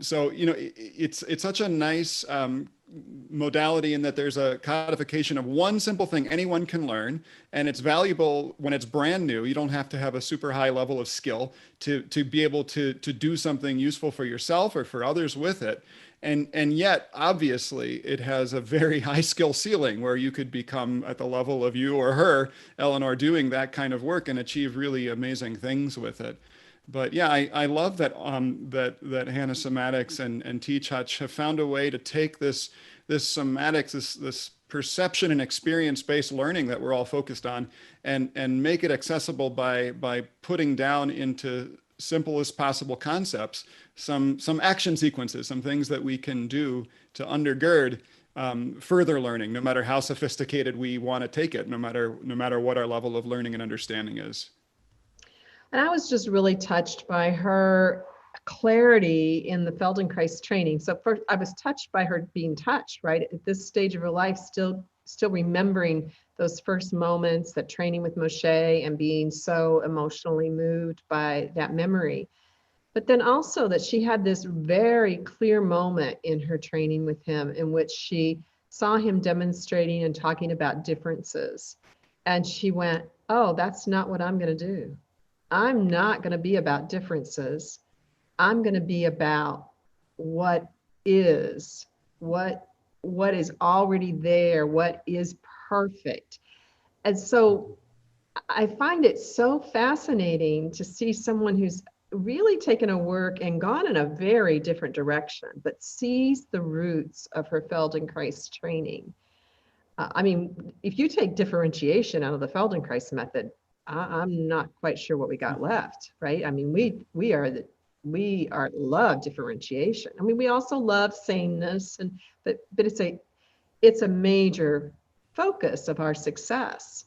So it's such a nice modality in that there's a codification of one simple thing anyone can learn, and it's valuable when it's brand new. You don't have to have a super high level of skill to be able to do something useful for yourself or for others with it. And yet, obviously, it has a very high skill ceiling where you could become at the level of you or her, Eleanor, doing that kind of work and achieve really amazing things with it. But yeah, I love that that Hannah Somatics and Teach Hutch have found a way to take this somatics, this perception and experience-based learning that we're all focused on, and make it accessible by putting down into simplest possible concepts some action sequences, some things that we can do to undergird further learning, no matter how sophisticated we want to take it, no matter what our level of learning and understanding is. And I was just really touched by her clarity in the Feldenkrais training. So first, I was touched by her being touched, right? At this stage of her life, still remembering those first moments, that training with Moshe, and being so emotionally moved by that memory. But then also that she had this very clear moment in her training with him in which she saw him demonstrating and talking about differences. And she went, oh, that's not what I'm going to do. I'm not going to be about differences. I'm going to be about what is, what is already there, what is perfect. And so I find it so fascinating to see someone who's really taken a work and gone in a very different direction, but sees the roots of her Feldenkrais training. I mean, if you take differentiation out of the Feldenkrais method, I'm not quite sure what we got left, right? I mean, we love differentiation. I mean, we also love sameness, but it's a major focus of our success.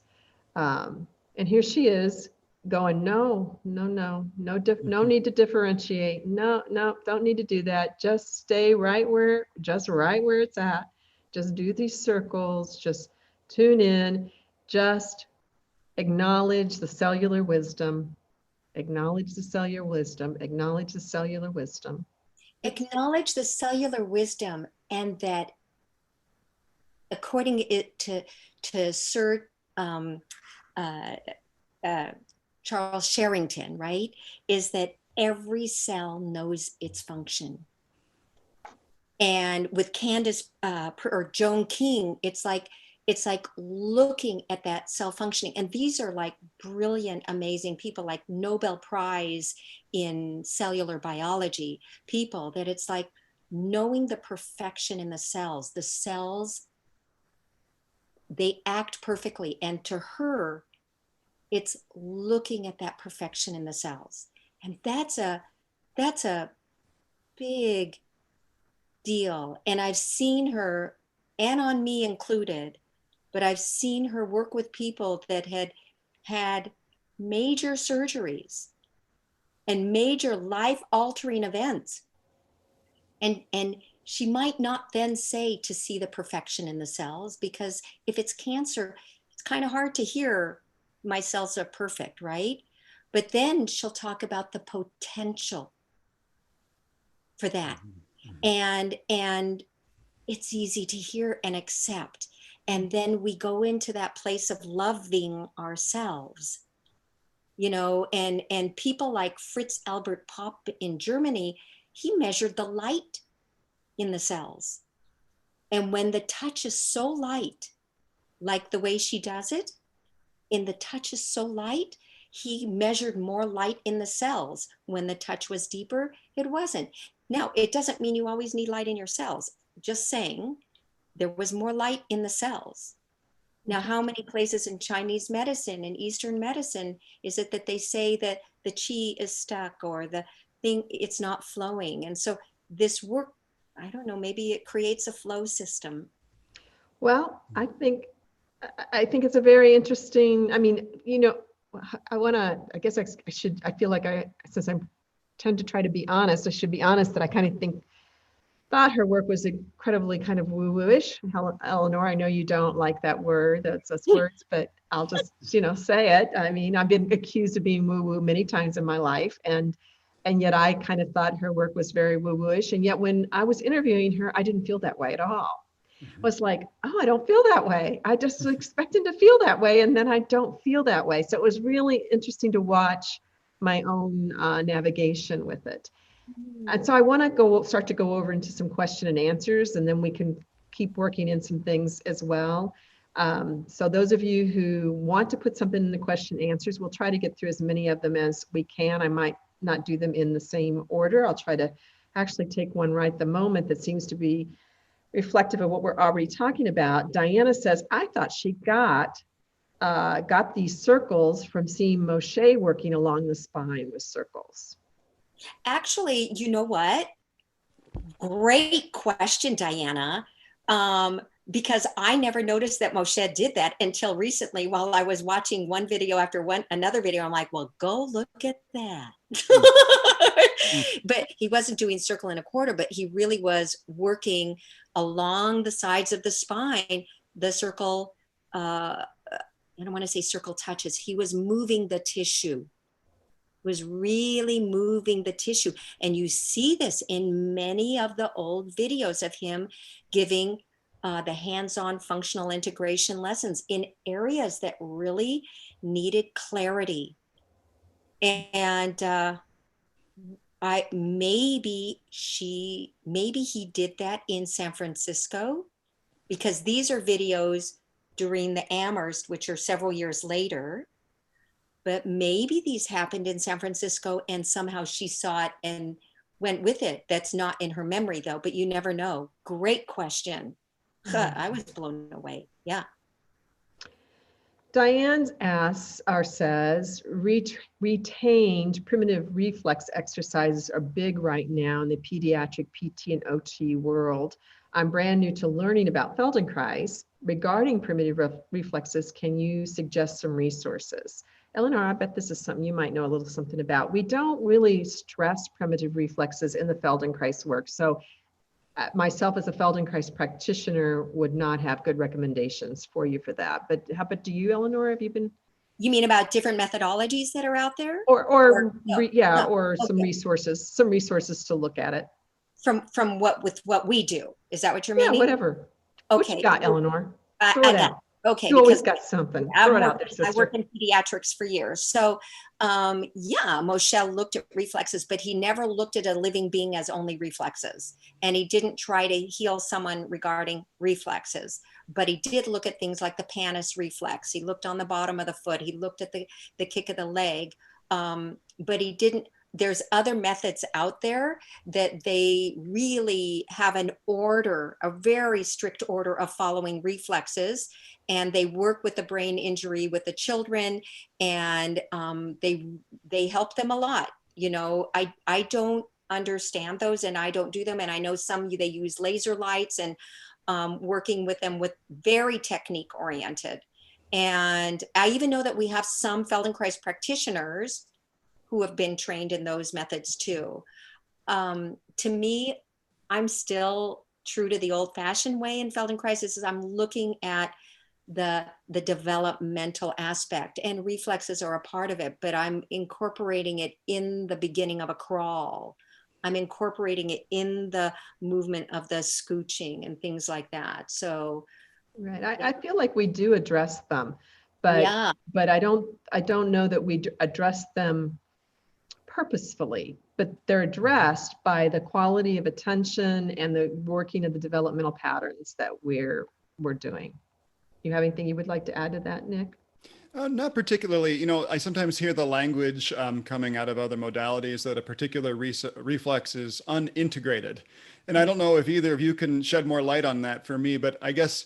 And here she is going, no need to differentiate. No, don't need to do that. Just stay right where it's at. Just do these circles. Just tune in. Just acknowledge the cellular wisdom, acknowledge the cellular wisdom, acknowledge the cellular wisdom. Acknowledge the cellular wisdom, and that according to Sir Charles Sherrington, right, is that every cell knows its function. And with Candace or Joan King, it's like looking at that cell functioning. And these are like brilliant, amazing people, like Nobel Prize in cellular biology people, that it's like knowing the perfection in the cells. The cells, they act perfectly. And to her, it's looking at that perfection in the cells. And that's a big deal. And I've seen her, and on me included, but I've seen her work with people that had major surgeries and major life-altering events. And she might not then say to see the perfection in the cells, because if it's cancer, it's kind of hard to hear my cells are perfect, right? But then she'll talk about the potential for that. And it's easy to hear and accept. And then we go into that place of loving ourselves, and people like Fritz Albert Popp in Germany, he measured the light in the cells. And when the touch is so light, like the way she does it, in the touch is so light, he measured more light in the cells. When the touch was deeper, it wasn't. Now, it doesn't mean you always need light in your cells. Just saying, there was more light in the cells. Now, how many places in Chinese medicine and Eastern medicine is it that they say that the qi is stuck, or the thing, it's not flowing? And so this work, I don't know, maybe it creates a flow system. Well, I think it's a very interesting, I mean, I feel like since I tend to try to be honest, I should be honest that I kind of thought her work was incredibly kind of woo-woo-ish. Eleanor, I know you don't like that word, those words, but I'll just, say it. I mean, I've been accused of being woo-woo many times in my life. And yet I kind of thought her work was very woo-woo-ish. And yet when I was interviewing her, I didn't feel that way at all. was like, oh, I don't feel that way. I just expected to feel that way, and then I don't feel that way. So it was really interesting to watch my own navigation with it. And so I want to start to go over into some question and answers, and then we can keep working in some things as well. So those of you who want to put something in the question and answers, we'll try to get through as many of them as we can. I might not do them in the same order. I'll try to actually take one right at the moment that seems to be reflective of what we're already talking about. Diana says, I thought she got these circles from seeing Moshe working along the spine with circles. Actually, you know what? Great question, Diana. Because I never noticed that Moshe did that until recently while I was watching one video after another video. I'm like, well, go look at that. But he wasn't doing circle and a quarter, but he really was working along the sides of the spine, the circle, I don't want to say circle touches. He was moving the tissue, was really moving the tissue. And you see this in many of the old videos of him giving the hands-on functional integration lessons in areas that really needed clarity. And maybe he did that in San Francisco, because these are videos during the Amherst, which are several years later. But maybe these happened in San Francisco and somehow she saw it and went with it. That's not in her memory though, but you never know. Great question. I was blown away. Yeah. Diane asks or says, retained primitive reflex exercises are big right now in the pediatric PT and OT world. I'm brand new to learning about Feldenkrais. Regarding primitive reflexes, can you suggest some resources? Eleanor, I bet this is something you might know a little something about. We don't really stress primitive reflexes in the Feldenkrais work. So myself as a Feldenkrais practitioner would not have good recommendations for you for that. But how about do you, Eleanor? Have you been? You mean about different methodologies that are out there? Or okay. some resources to look at it. From what we do. Is that what you're meaning? Yeah, whatever. Okay. What you got, Eleanor? Throw it out. Okay. You always got something. Throw it out there, sister. I worked in pediatrics for years. So yeah, Moshe looked at reflexes, but he never looked at a living being as only reflexes. And he didn't try to heal someone regarding reflexes, but he did look at things like the pannus reflex. He looked on the bottom of the foot. He looked at the kick of the leg, but he didn't. There's other methods out there that they really have an order, a very strict order of following reflexes. And they work with the brain injury with the children, and they help them a lot. You know, I don't understand those and I don't do them. And I know some they use laser lights and working with them with very technique oriented. And I even know that we have some Feldenkrais practitioners who have been trained in those methods too. To me, I'm still true to the old-fashioned way in Feldenkrais. Is I'm looking at the developmental aspect, and reflexes are a part of it, but I'm incorporating it in the beginning of a crawl. I'm incorporating it in the movement of the scooching and things like that. So, right, I feel like we do address them, but yeah. but I don't know that we address them purposefully, but they're addressed by the quality of attention and the working of the developmental patterns that we're doing. You have anything you would like to add to that, Nick? Not particularly. You know, I sometimes hear the language coming out of other modalities that a particular reflex is unintegrated. And I don't know if either of you can shed more light on that for me, but I guess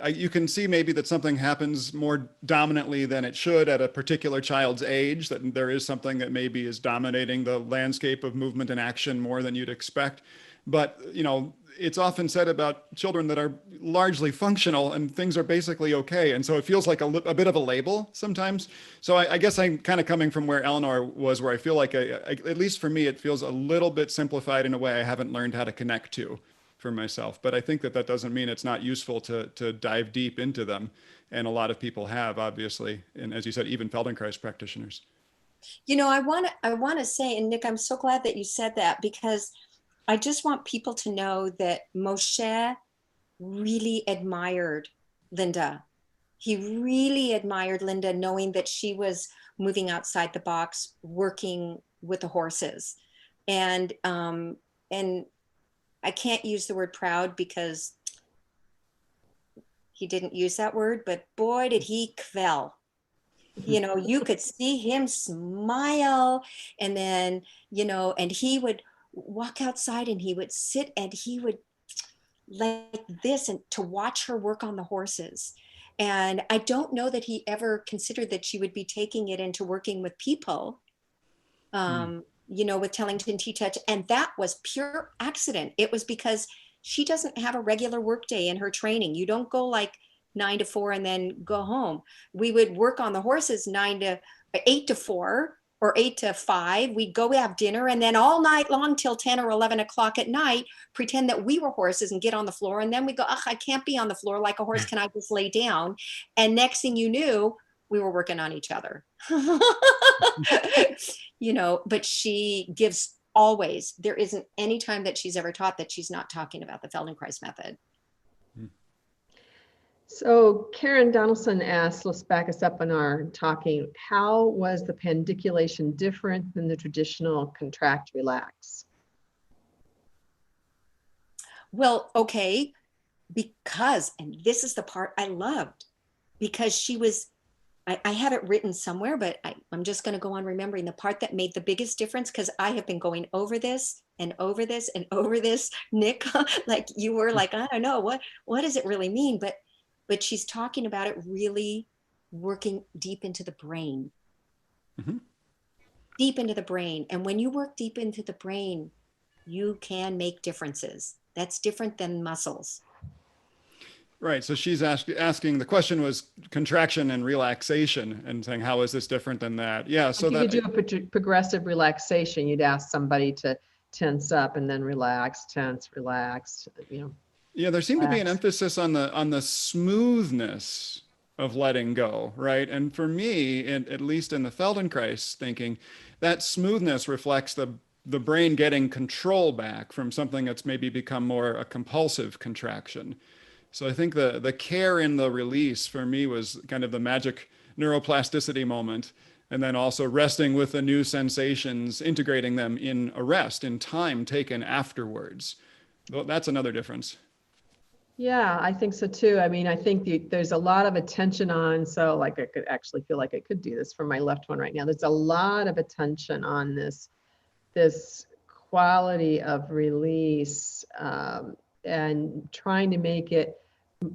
you can see maybe that something happens more dominantly than it should at a particular child's age, that there is something that maybe is dominating the landscape of movement and action more than you'd expect. But, you know, it's often said about children that are largely functional and things are basically okay. And so it feels like a bit of a label sometimes. So I guess I'm kind of coming from where Eleanor was, where I feel like, at least for me, it feels a little bit simplified in a way I haven't learned how to connect to for myself. But I think that doesn't mean it's not useful to dive deep into them. And a lot of people have, obviously. And as you said, even Feldenkrais practitioners. You know, I want to say, and Nick, I'm so glad that you said that, because I just want people to know that Moshe really admired Linda. He really admired Linda, knowing that she was moving outside the box, working with the horses. And I can't use the word proud because he didn't use that word, but boy, did he quell. You know, you could see him smile, and then, you know, and he would walk outside and he would sit and he would like this, and to watch her work on the horses. And I don't know that he ever considered that she would be taking it into working with people, you know, with Tellington Tea Touch. And that was pure accident. It was because she doesn't have a regular work day in her training. You don't go like 9 to 4 and then go home. We would work on the horses 8 to 4 or 8 to 5. We'd go have dinner, and then all night long till 10 or 11 o'clock at night, pretend that we were horses and get on the floor. And then we go, ugh, I can't be on the floor like a horse. Can I just lay down? And next thing you knew, we were working on each other. You know, but she gives always, there isn't any time that she's ever taught that she's not talking about the Feldenkrais method. So Karen Donaldson asked, let's back us up on our talking. How was the pandiculation different than the traditional contract relax? Well, okay, because, and this is the part I loved, because she was, I have it written somewhere, but I'm just going to go on remembering the part that made the biggest difference, because I have been going over this and over this and over this, Nick, like you were like, I don't know, what does it really mean? But she's talking about it really working deep into the brain. Deep into the brain. And when you work deep into the brain, you can make differences. That's different than muscles. Right. So she's asking, the question was contraction and relaxation, and saying, how is this different than that? Yeah. So if you that could do a progressive relaxation, you'd ask somebody to tense up and then relax, tense, relax, you know. Yeah, there seemed to be an emphasis on the smoothness of letting go, right? And for me, at least in the Feldenkrais thinking, that smoothness reflects the brain getting control back from something that's maybe become more a compulsive contraction. So I think the care in the release for me was kind of the magic neuroplasticity moment, and then also resting with the new sensations, integrating them in a rest, in time taken afterwards. That's another difference. Yeah, I think so too. I mean, I think there's a lot of attention on, so like I could actually feel like I could do this from my left one right now. There's a lot of attention on this quality of release, and trying to make it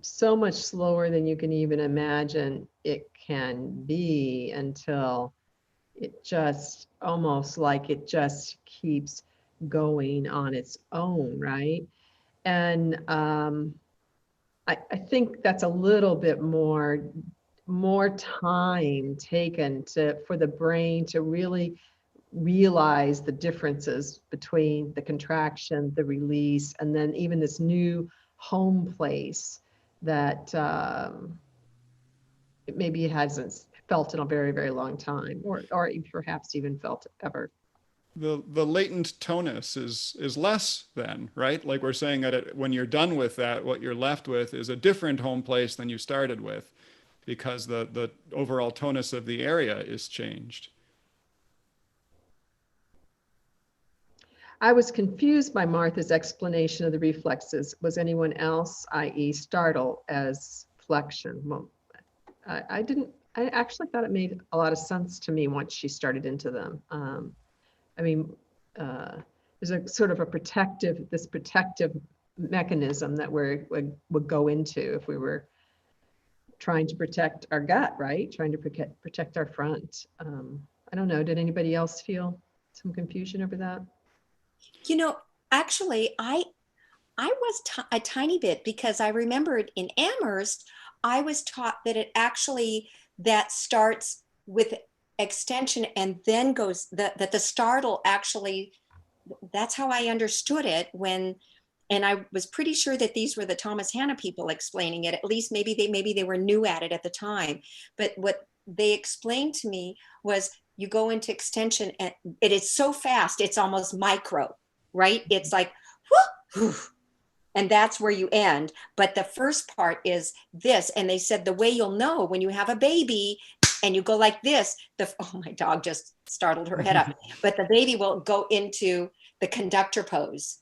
so much slower than you can even imagine it can be, until it just almost like it just keeps going on its own, right? And I think that's a little bit more time taken for the brain to really realize the differences between the contraction, the release, and then even this new home place that maybe it hasn't felt in a very, very long time, or perhaps even felt ever. The latent tonus is less then, right? Like we're saying that when you're done with that, what you're left with is a different home place than you started with, because the overall tonus of the area is changed. I was confused by Martha's explanation of the reflexes. Was anyone else, i.e. startle, as flexion? Well, I didn't. I actually thought it made a lot of sense to me once she started into them. I mean, there's a sort of this protective mechanism that would go into if we were trying to protect our gut, right? Trying to protect our front. I don't know. Did anybody else feel some confusion over that? You know, actually, I was a tiny bit, because I remembered in Amherst, I was taught that it actually, that starts with extension and then goes, that the startle actually, that's how I understood it and I was pretty sure that these were the Thomas Hanna people explaining it. At least maybe they were new at it at the time. But what they explained to me was, you go into extension and it is so fast, it's almost micro, right? It's like, whoo, whoo, and that's where you end. But the first part is this. And they said the way you'll know when you have a baby and you go like this, oh, my dog just startled her head up, but the baby will go into the conductor pose.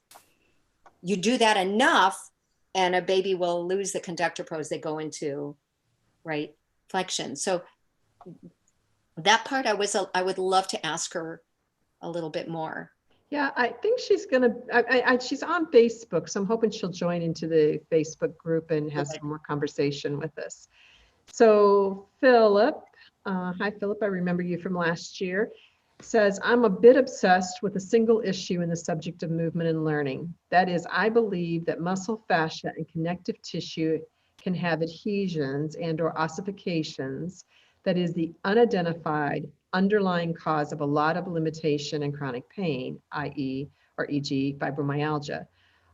You do that enough and a baby will lose the conductor pose. They go into right flexion. So that part I would love to ask her a little bit more. Yeah, I think she's gonna, she's on Facebook, so I'm hoping she'll join into the Facebook group and have some more conversation with us. So Philip, hi Philip, I remember you from last year, says, I'm a bit obsessed with a single issue in the subject of movement and learning. That is, I believe that muscle fascia and connective tissue can have adhesions and or ossifications that is the unidentified underlying cause of a lot of limitation and chronic pain, i.e. or e.g. fibromyalgia.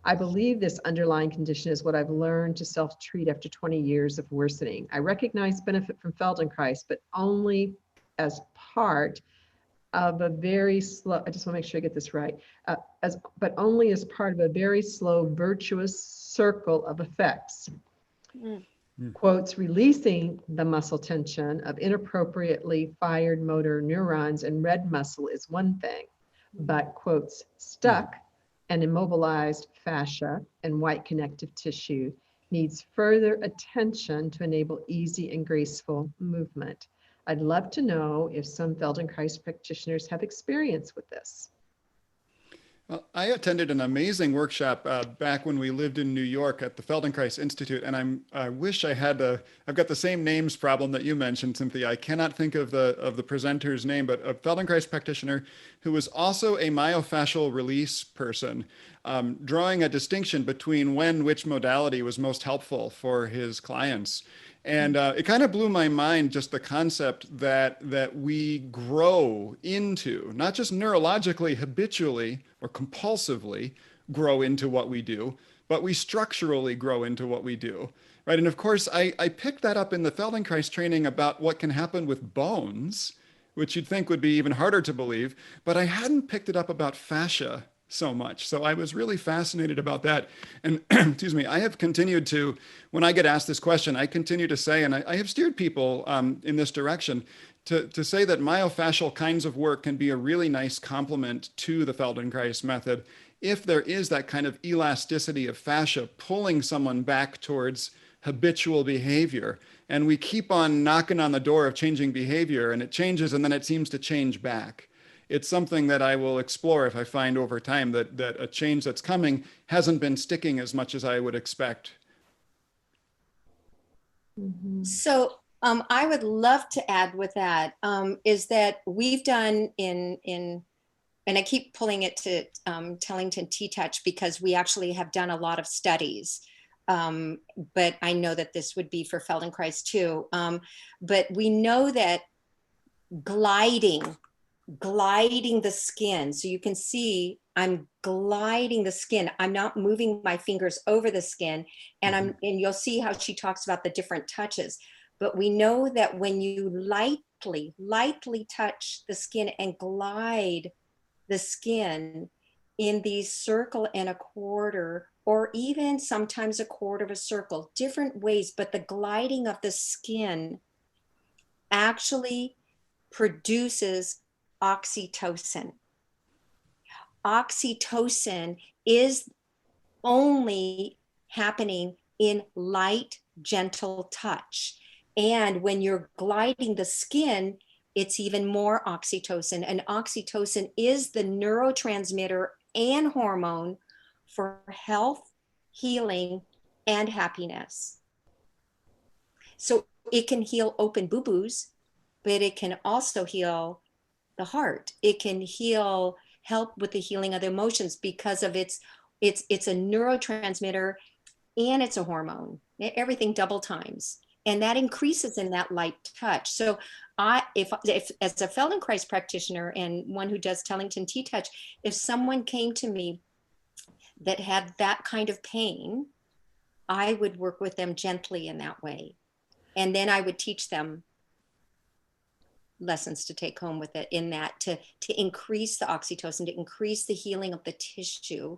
I believe this underlying condition is what I've learned to self-treat after 20 years of worsening. I recognize benefit from Feldenkrais, but only as part of a very slow, I just want to make sure I get this right, but only as part of a very slow, virtuous circle of effects. Quotes, releasing the muscle tension of inappropriately fired motor neurons and red muscle is one thing, but quotes, stuck and immobilized fascia and white connective tissue needs further attention to enable easy and graceful movement. I'd love to know if some Feldenkrais practitioners have experience with this. Well, I attended an amazing workshop back when we lived in New York at the Feldenkrais Institute, and I wish I had I've got the same names problem that you mentioned, Cynthia. I cannot think of the presenter's name, but a Feldenkrais practitioner who was also a myofascial release person, drawing a distinction between which modality was most helpful for his clients. And it kind of blew my mind, just the concept that we grow into, not just neurologically, habitually, or compulsively grow into what we do, but we structurally grow into what we do, right? And of course, I picked that up in the Feldenkrais training about what can happen with bones, which you'd think would be even harder to believe, but I hadn't picked it up about fascia so much. So I was really fascinated about that. And excuse me, I have continued to, when I get asked this question, I continue to say, and I have steered people in this direction, to say that myofascial kinds of work can be a really nice complement to the Feldenkrais method if there is that kind of elasticity of fascia pulling someone back towards habitual behavior. And we keep on knocking on the door of changing behavior, and it changes, and then it seems to change back. It's something that I will explore if I find over time that a change that's coming hasn't been sticking as much as I would expect. So I would love to add with that is that we've done and I keep pulling it to Tellington T-Touch because we actually have done a lot of studies. But I know that this would be for Feldenkrais too. But we know that gliding the skin. So you can see I'm gliding the skin. I'm not moving my fingers over the skin. And you'll see how she talks about the different touches. But we know that when you lightly touch the skin and glide the skin in these circle and a quarter, or even sometimes a quarter of a circle, different ways, but the gliding of the skin actually produces oxytocin. Oxytocin is only happening in light, gentle touch. And when you're gliding the skin, it's even more oxytocin. And oxytocin is the neurotransmitter and hormone for health, healing, and happiness. So it can heal open boo-boos, but it can also heal the heart. It can help with the healing of the emotions because of it's a neurotransmitter and it's a hormone, everything double times. And that increases in that light touch. So if as a Feldenkrais practitioner and one who does Tellington T-Touch, if someone came to me that had that kind of pain, I would work with them gently in that way. And then I would teach them lessons to take home with it in that to increase the oxytocin, to increase the healing of the tissue.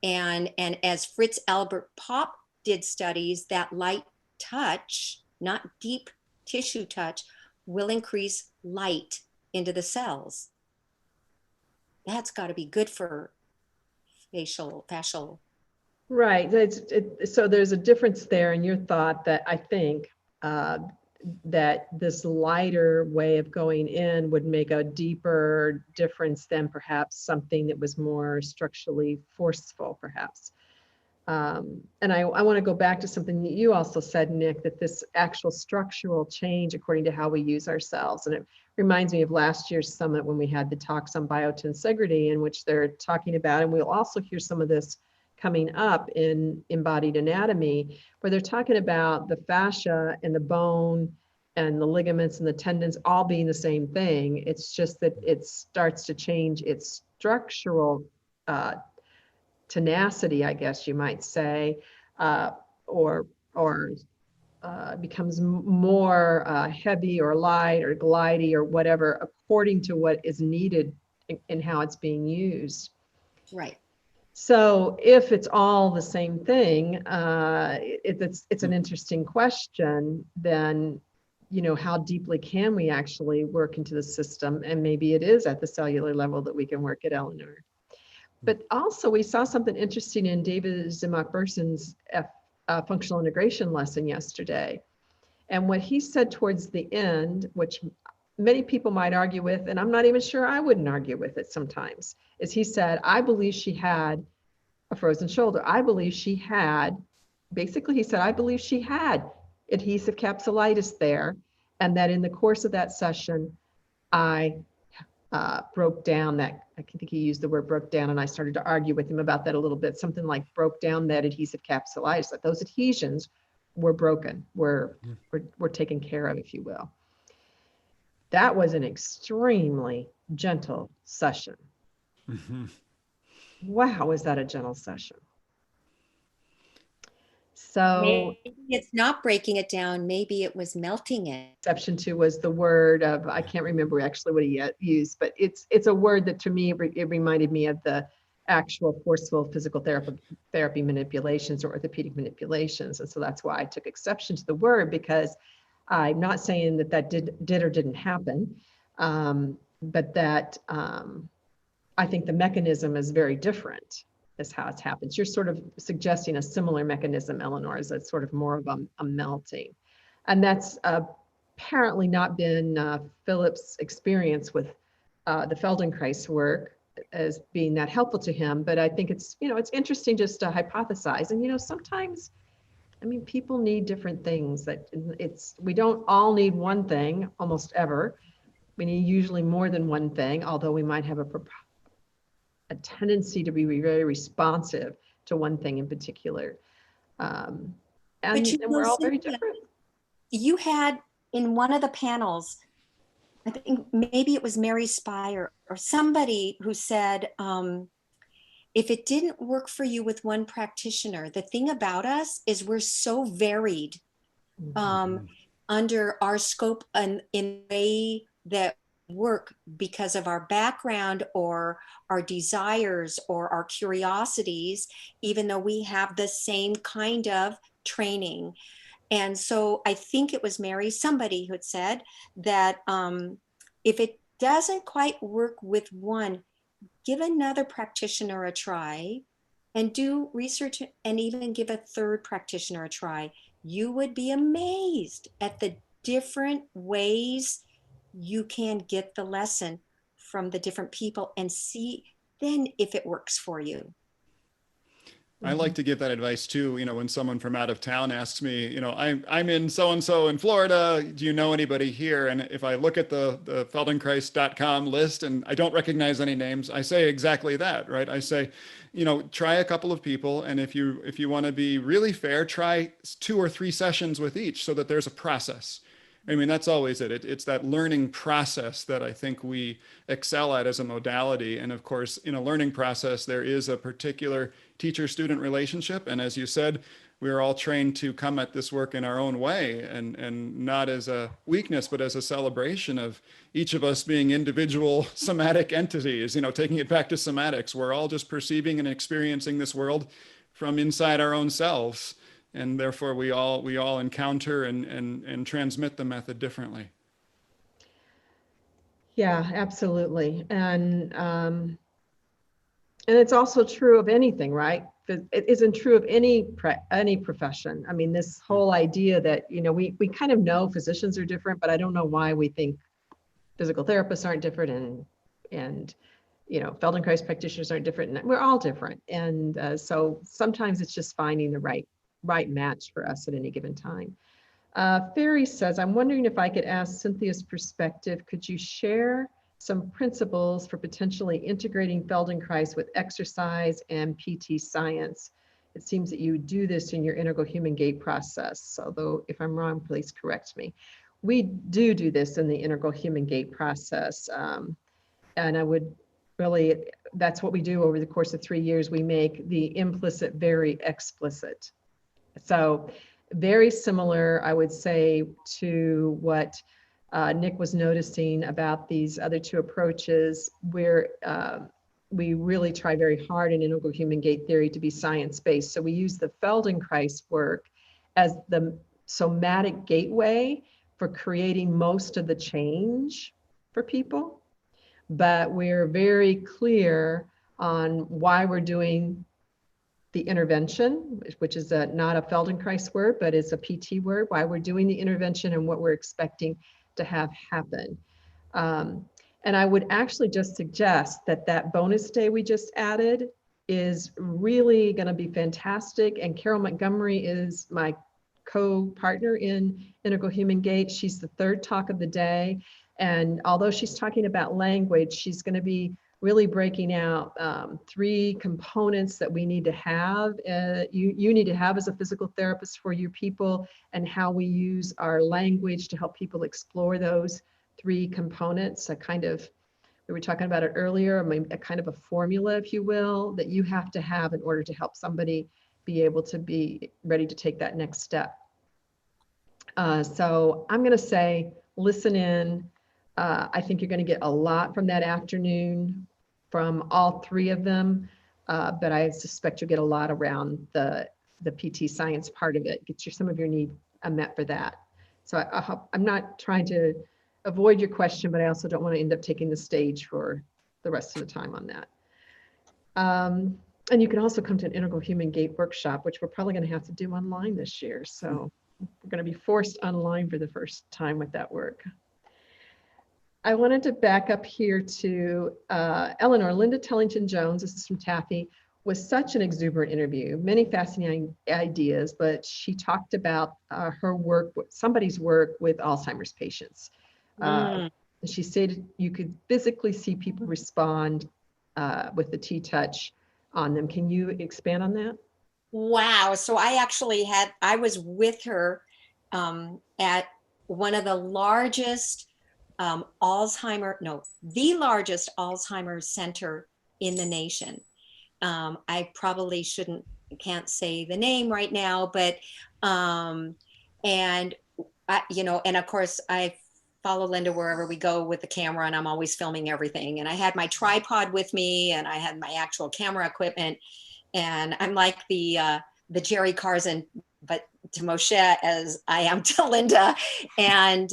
And as Fritz Albert Popp did studies, that light touch, not deep tissue touch, will increase light into the cells. That's got to be good for fascial. Right. So there's a difference there in your thought that I think that this lighter way of going in would make a deeper difference than perhaps something that was more structurally forceful, perhaps. And I want to go back to something that you also said, Nick, that this actual structural change according to how we use our cells. And it reminds me of last year's summit when we had the talks on biotensegrity, in which they're talking about, and we'll also hear some of this coming up in embodied anatomy, where they're talking about the fascia and the bone and the ligaments and the tendons all being the same thing. It's just that it starts to change its structural tenacity, I guess you might say, or becomes more heavy or light or glidey or whatever, according to what is needed in how it's being used. Right. So if it's all the same thing, it's an interesting question. Then, you know, how deeply can we actually work into the system? And maybe it is at the cellular level that we can work at, Eleanor. But also we saw something interesting in David Zimach-Burson's functional integration lesson yesterday. And what he said towards the end, which many people might argue with, and I'm not even sure I wouldn't argue with it sometimes, is he said, I believe she had a frozen shoulder. I believe she had, basically he said, I believe she had adhesive capsulitis there. And that in the course of that session, I broke down that, I think he used the word broke down, and I started to argue with him about that a little bit, something like broke down that adhesive capsulitis, that those adhesions were broken, were taken care of, if you will. That was an extremely gentle session. Mm-hmm. Wow, was that a gentle session? So maybe it's not breaking it down. Maybe it was melting it. Exception to was the word of, I can't remember actually what he used, but it's a word that to me, it reminded me of the actual forceful physical therapy manipulations or orthopedic manipulations. And so that's why I took exception to the word, because I'm not saying that that did or didn't happen, but that I think the mechanism is very different is how it happens. You're sort of suggesting a similar mechanism, Eleanor, is it's sort of more of a melting. And that's apparently not been Philip's experience with the Feldenkrais work as being that helpful to him. But I think it's, you know, it's interesting just to hypothesize. And, you know, sometimes, I mean, people need different things. That we don't all need one thing almost ever. We need usually more than one thing, although we might have a tendency to be very responsive to one thing in particular. And we're all very different. You had in one of the panels, I think maybe it was Mary Spire or somebody who said, if it didn't work for you with one practitioner, the thing about us is we're so varied under our scope and in a way that work because of our background or our desires or our curiosities, even though we have the same kind of training. And so I think it was Mary, somebody who had said that if it doesn't quite work with one, give another practitioner a try and do research and even give a third practitioner a try. You would be amazed at the different ways you can get the lesson from the different people and see then if it works for you. I like to give that advice too. You know, when someone from out of town asks me, you know, I'm in so-and-so in Florida, do you know anybody here? And if I look at the Feldenkrais.com list and I don't recognize any names, I say exactly that, right? I say, you know, try a couple of people. And if you want to be really fair, try 2 or 3 sessions with each so that there's a process. I mean, that's always it. It's that learning process that I think we excel at as a modality. And of course, in a learning process, there is a particular teacher-student relationship. And as you said, we're all trained to come at this work in our own way, and not as a weakness, but as a celebration of each of us being individual somatic entities, taking it back to somatics. We're all just perceiving and experiencing this world from inside our own selves. And therefore we all encounter and transmit the method differently. Yeah, absolutely. And it's also true of anything, right? It isn't true of any profession. I mean, this whole idea that, we kind of know physicians are different, but I don't know why we think physical therapists aren't different and Feldenkrais practitioners aren't different. And we're all different. And so sometimes it's just finding the right match for us at any given time. Ferry says, I'm wondering if I could ask Cynthia's perspective. Could you share some principles for potentially integrating Feldenkrais with exercise and PT science? It seems that you do this in your integral human gait process. Although if I'm wrong, please correct me. We do this in the integral human gait process. And I would really, that's what we do over the course of 3 years. We make the implicit very explicit. So very similar, I would say, to what Nick was noticing about these other two approaches, where we really try very hard in integral human gait theory to be science-based. So we use the Feldenkrais work as the somatic gateway for creating most of the change for people. But we're very clear on why we're doing the intervention, which is not a Feldenkrais word, but it's a PT word, why we're doing the intervention and what we're expecting to have happen. And I would actually just suggest that bonus day we just added is really going to be fantastic. And Carol Montgomery is my co-partner in Integral Human Gait. She's the third talk of the day. And although she's talking about language, she's going to be really breaking out 3 components that we need to have, you need to have as a physical therapist for your people, and how we use our language to help people explore those 3 components. We were talking about it earlier, a kind of a formula, if you will, that you have to have in order to help somebody be able to be ready to take that next step. So I'm going to say, listen in. I think you're going to get a lot from that afternoon from all 3 of them, but I suspect you'll get a lot around the PT science part of it. Get some of your need met for that. So I'm not trying to avoid your question, but I also don't want to end up taking the stage for the rest of the time on that. And you can also come to an integral human gait workshop, which we're probably going to have to do online this year. So we're going to be forced online for the first time with that work. I wanted to back up here to Eleanor. Linda Tellington-Jones, this is from Taffy, was such an exuberant interview, many fascinating ideas, but she talked about her work, somebody's work with Alzheimer's patients. She stated you could physically see people respond with the T-touch on them. Can you expand on that? Wow. So I was with her at one of the largest the largest Alzheimer's center in the nation. I probably can't say the name right now, but, and of course I follow Linda wherever we go with the camera, and I'm always filming everything. And I had my tripod with me, and I had my actual camera equipment, and I'm like the Jerry Carson, but to Moshe as I am to Linda. And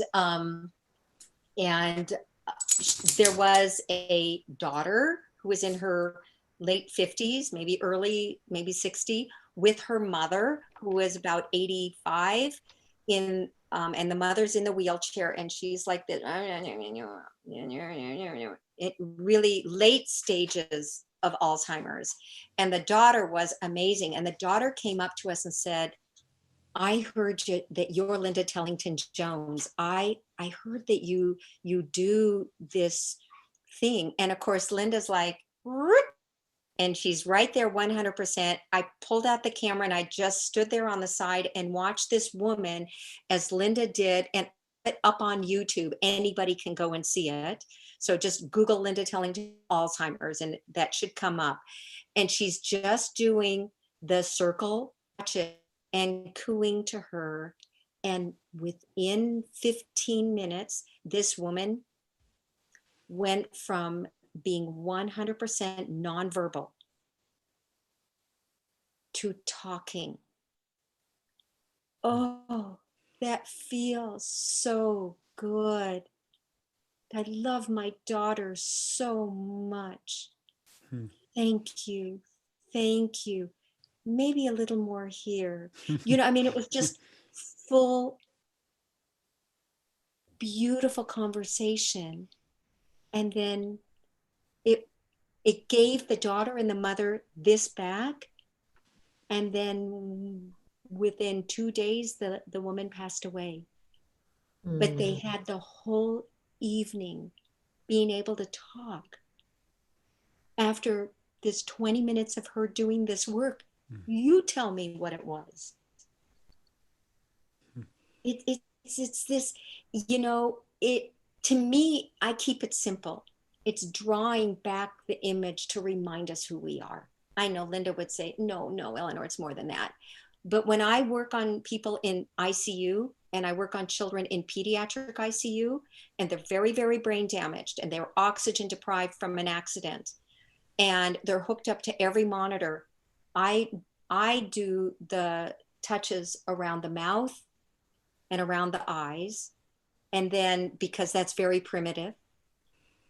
there was a daughter who was in her late 50s, maybe 60, with her mother, who was about 85, and the mother's in the wheelchair, and she's like this, it really late stages of Alzheimer's. And the daughter was amazing. And the daughter came up to us and said, I heard that you're Linda Tellington-Jones. I heard that you do this thing. And of course, Linda's like, and she's right there 100%. I pulled out the camera and I just stood there on the side and watched this woman as Linda did. And up on YouTube. Anybody can go and see it. So just Google Linda Tellington Alzheimer's and that should come up. And she's just doing the circle and cooing to her. And within 15 minutes, this woman went from being 100% nonverbal to talking. Oh, that feels so good. I love my daughter so much. Thank you. Thank you. Maybe a little more here. I mean, it was just full, beautiful conversation. And then it gave the daughter and the mother this back. And then within 2 days, the woman passed away. But they had the whole evening being able to talk. After this 20 minutes of her doing this work, you tell me what it was. It's this, to me, I keep it simple. It's drawing back the image to remind us who we are. I know Linda would say, no, Eleanor, it's more than that. But when I work on people in ICU and I work on children in pediatric ICU, and they're very, very brain damaged and they're oxygen deprived from an accident and they're hooked up to every monitor, I do the touches around the mouth and around the eyes. And then, because that's very primitive,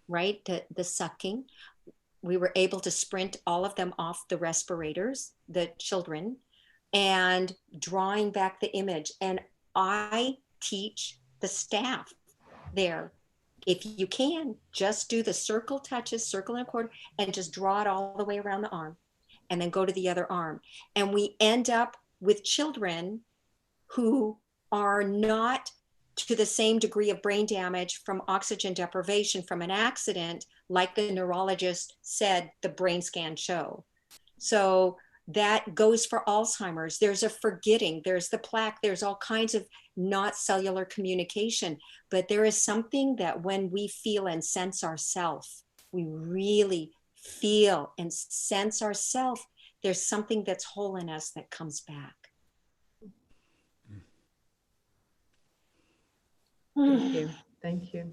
right? The sucking, we were able to sprint all of them off the respirators, the children, and drawing back the image. And I teach the staff there, if you can, just do the circle touches, circle and a quarter, and just draw it all the way around the arm, and then go to the other arm. And we end up with children who are not to the same degree of brain damage from oxygen deprivation from an accident, like the neurologist said the brain scans show. So that goes for Alzheimer's. There's a forgetting, there's the plaque, there's all kinds of not cellular communication, but there is something that when we feel and sense ourself, we really feel and sense ourself, there's something that's whole in us that comes back. Thank you. Thank you.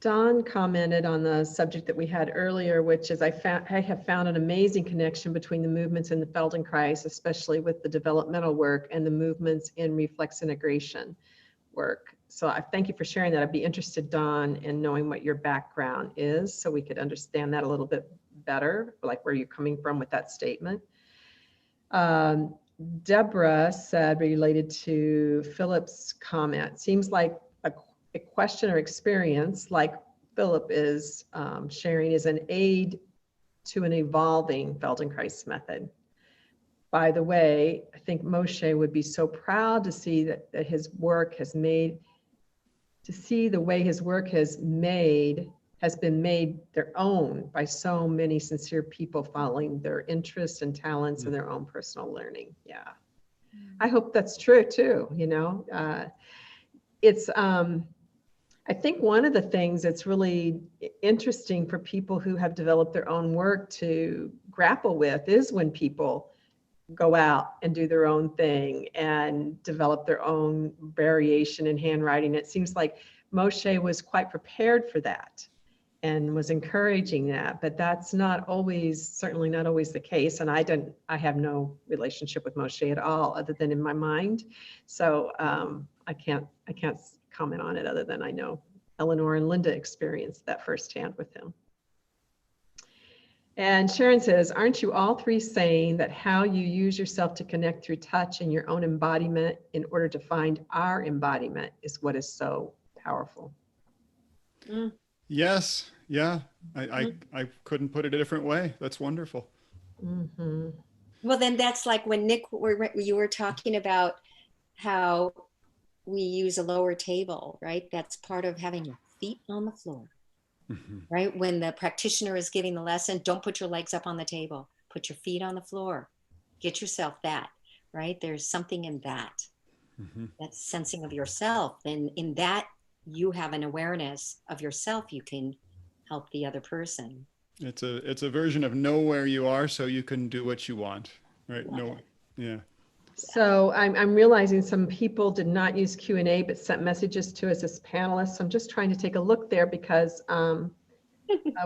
Don commented on the subject that we had earlier, which is I have found an amazing connection between the movements in the Feldenkrais, especially with the developmental work, and the movements in reflex integration work. So I thank you for sharing that. I'd be interested, Don, in knowing what your background is so we could understand that a little bit better, like where you're coming from with that statement. Deborah said, related to Philip's comment, seems like a question or experience like Philip is sharing is an aid to an evolving Feldenkrais method. By the way, I think Moshe would be so proud to see that his work has made, to see the way his work has been made their own by so many sincere people following their interests and talents and their own personal learning. Yeah, I hope that's true too. It's I think one of the things that's really interesting for people who have developed their own work to grapple with is when people go out and do their own thing and develop their own variation in handwriting. It seems like Moshe was quite prepared for that and was encouraging that, but that's not always, certainly not always the case. And I have no relationship with Moshe at all other than in my mind. So I can't comment on it other than I know Eleanor and Linda experienced that firsthand with him. And Sharon says, aren't you all three saying that how you use yourself to connect through touch and your own embodiment in order to find our embodiment is what is so powerful? Yes. Yeah. I couldn't put it a different way. That's wonderful. Mm-hmm. Well, then that's like when Nick, you were talking about how we use a lower table, right? That's part of having your feet on the floor, right? When the practitioner is giving the lesson, don't put your legs up on the table, put your feet on the floor, get yourself that, right? There's something in that. that sensing of yourself. And in that, you have an awareness of yourself. You can help the other person. It's a version of know where you are so you can do what you want, right? No, yeah. So I'm realizing some people did not use Q&A, but sent messages to us as panelists. I'm just trying to take a look there because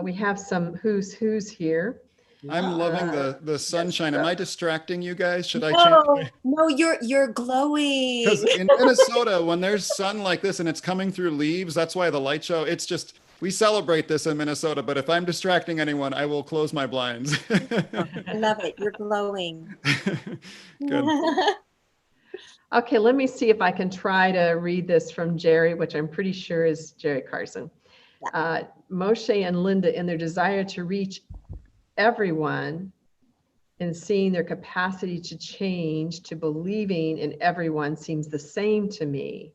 we have some who's here. I'm loving the sunshine. Am I distracting you guys? Should I change? No, you're glowing. Because in Minnesota, when there's sun like this and it's coming through leaves, that's why the light show, it's just, we celebrate this in Minnesota, but if I'm distracting anyone, I will close my blinds. I love it. You're glowing. Good. Okay, let me see if I can try to read this from Jerry, which I'm pretty sure is Jerry Carson. Moshe and Linda, in their desire to reach everyone and seeing their capacity to change to believing in everyone seems the same to me.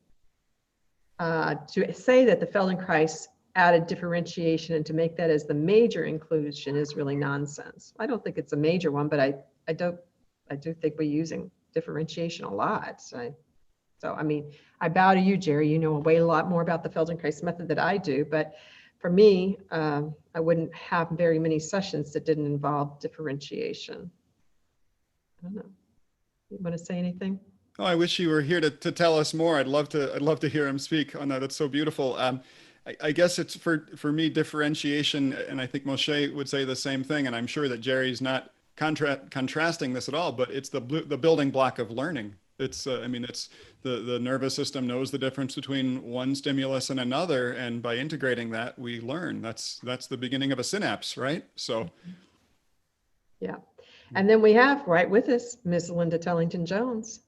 To say that the Feldenkrais added differentiation and to make that as the major inclusion is really nonsense. I don't think it's a major one, but I do think we're using differentiation a lot. So I mean, I bow to you, Jerry. You know a lot more about the Feldenkrais method than I do, but for me, I wouldn't have very many sessions that didn't involve differentiation. I don't know. You want to say anything? Oh, I wish you were here to tell us more. I'd love to hear him speak on that. That's so beautiful. I guess it's for me, differentiation, and I think Moshe would say the same thing, and I'm sure that Jerry's not contrasting this at all, but it's the building block of learning. It's, I mean, it's the nervous system knows the difference between one stimulus and another, and by integrating that, we learn. That's the beginning of a synapse, right? So. Yeah. And then we have right with us, Ms. Linda Tellington-Jones,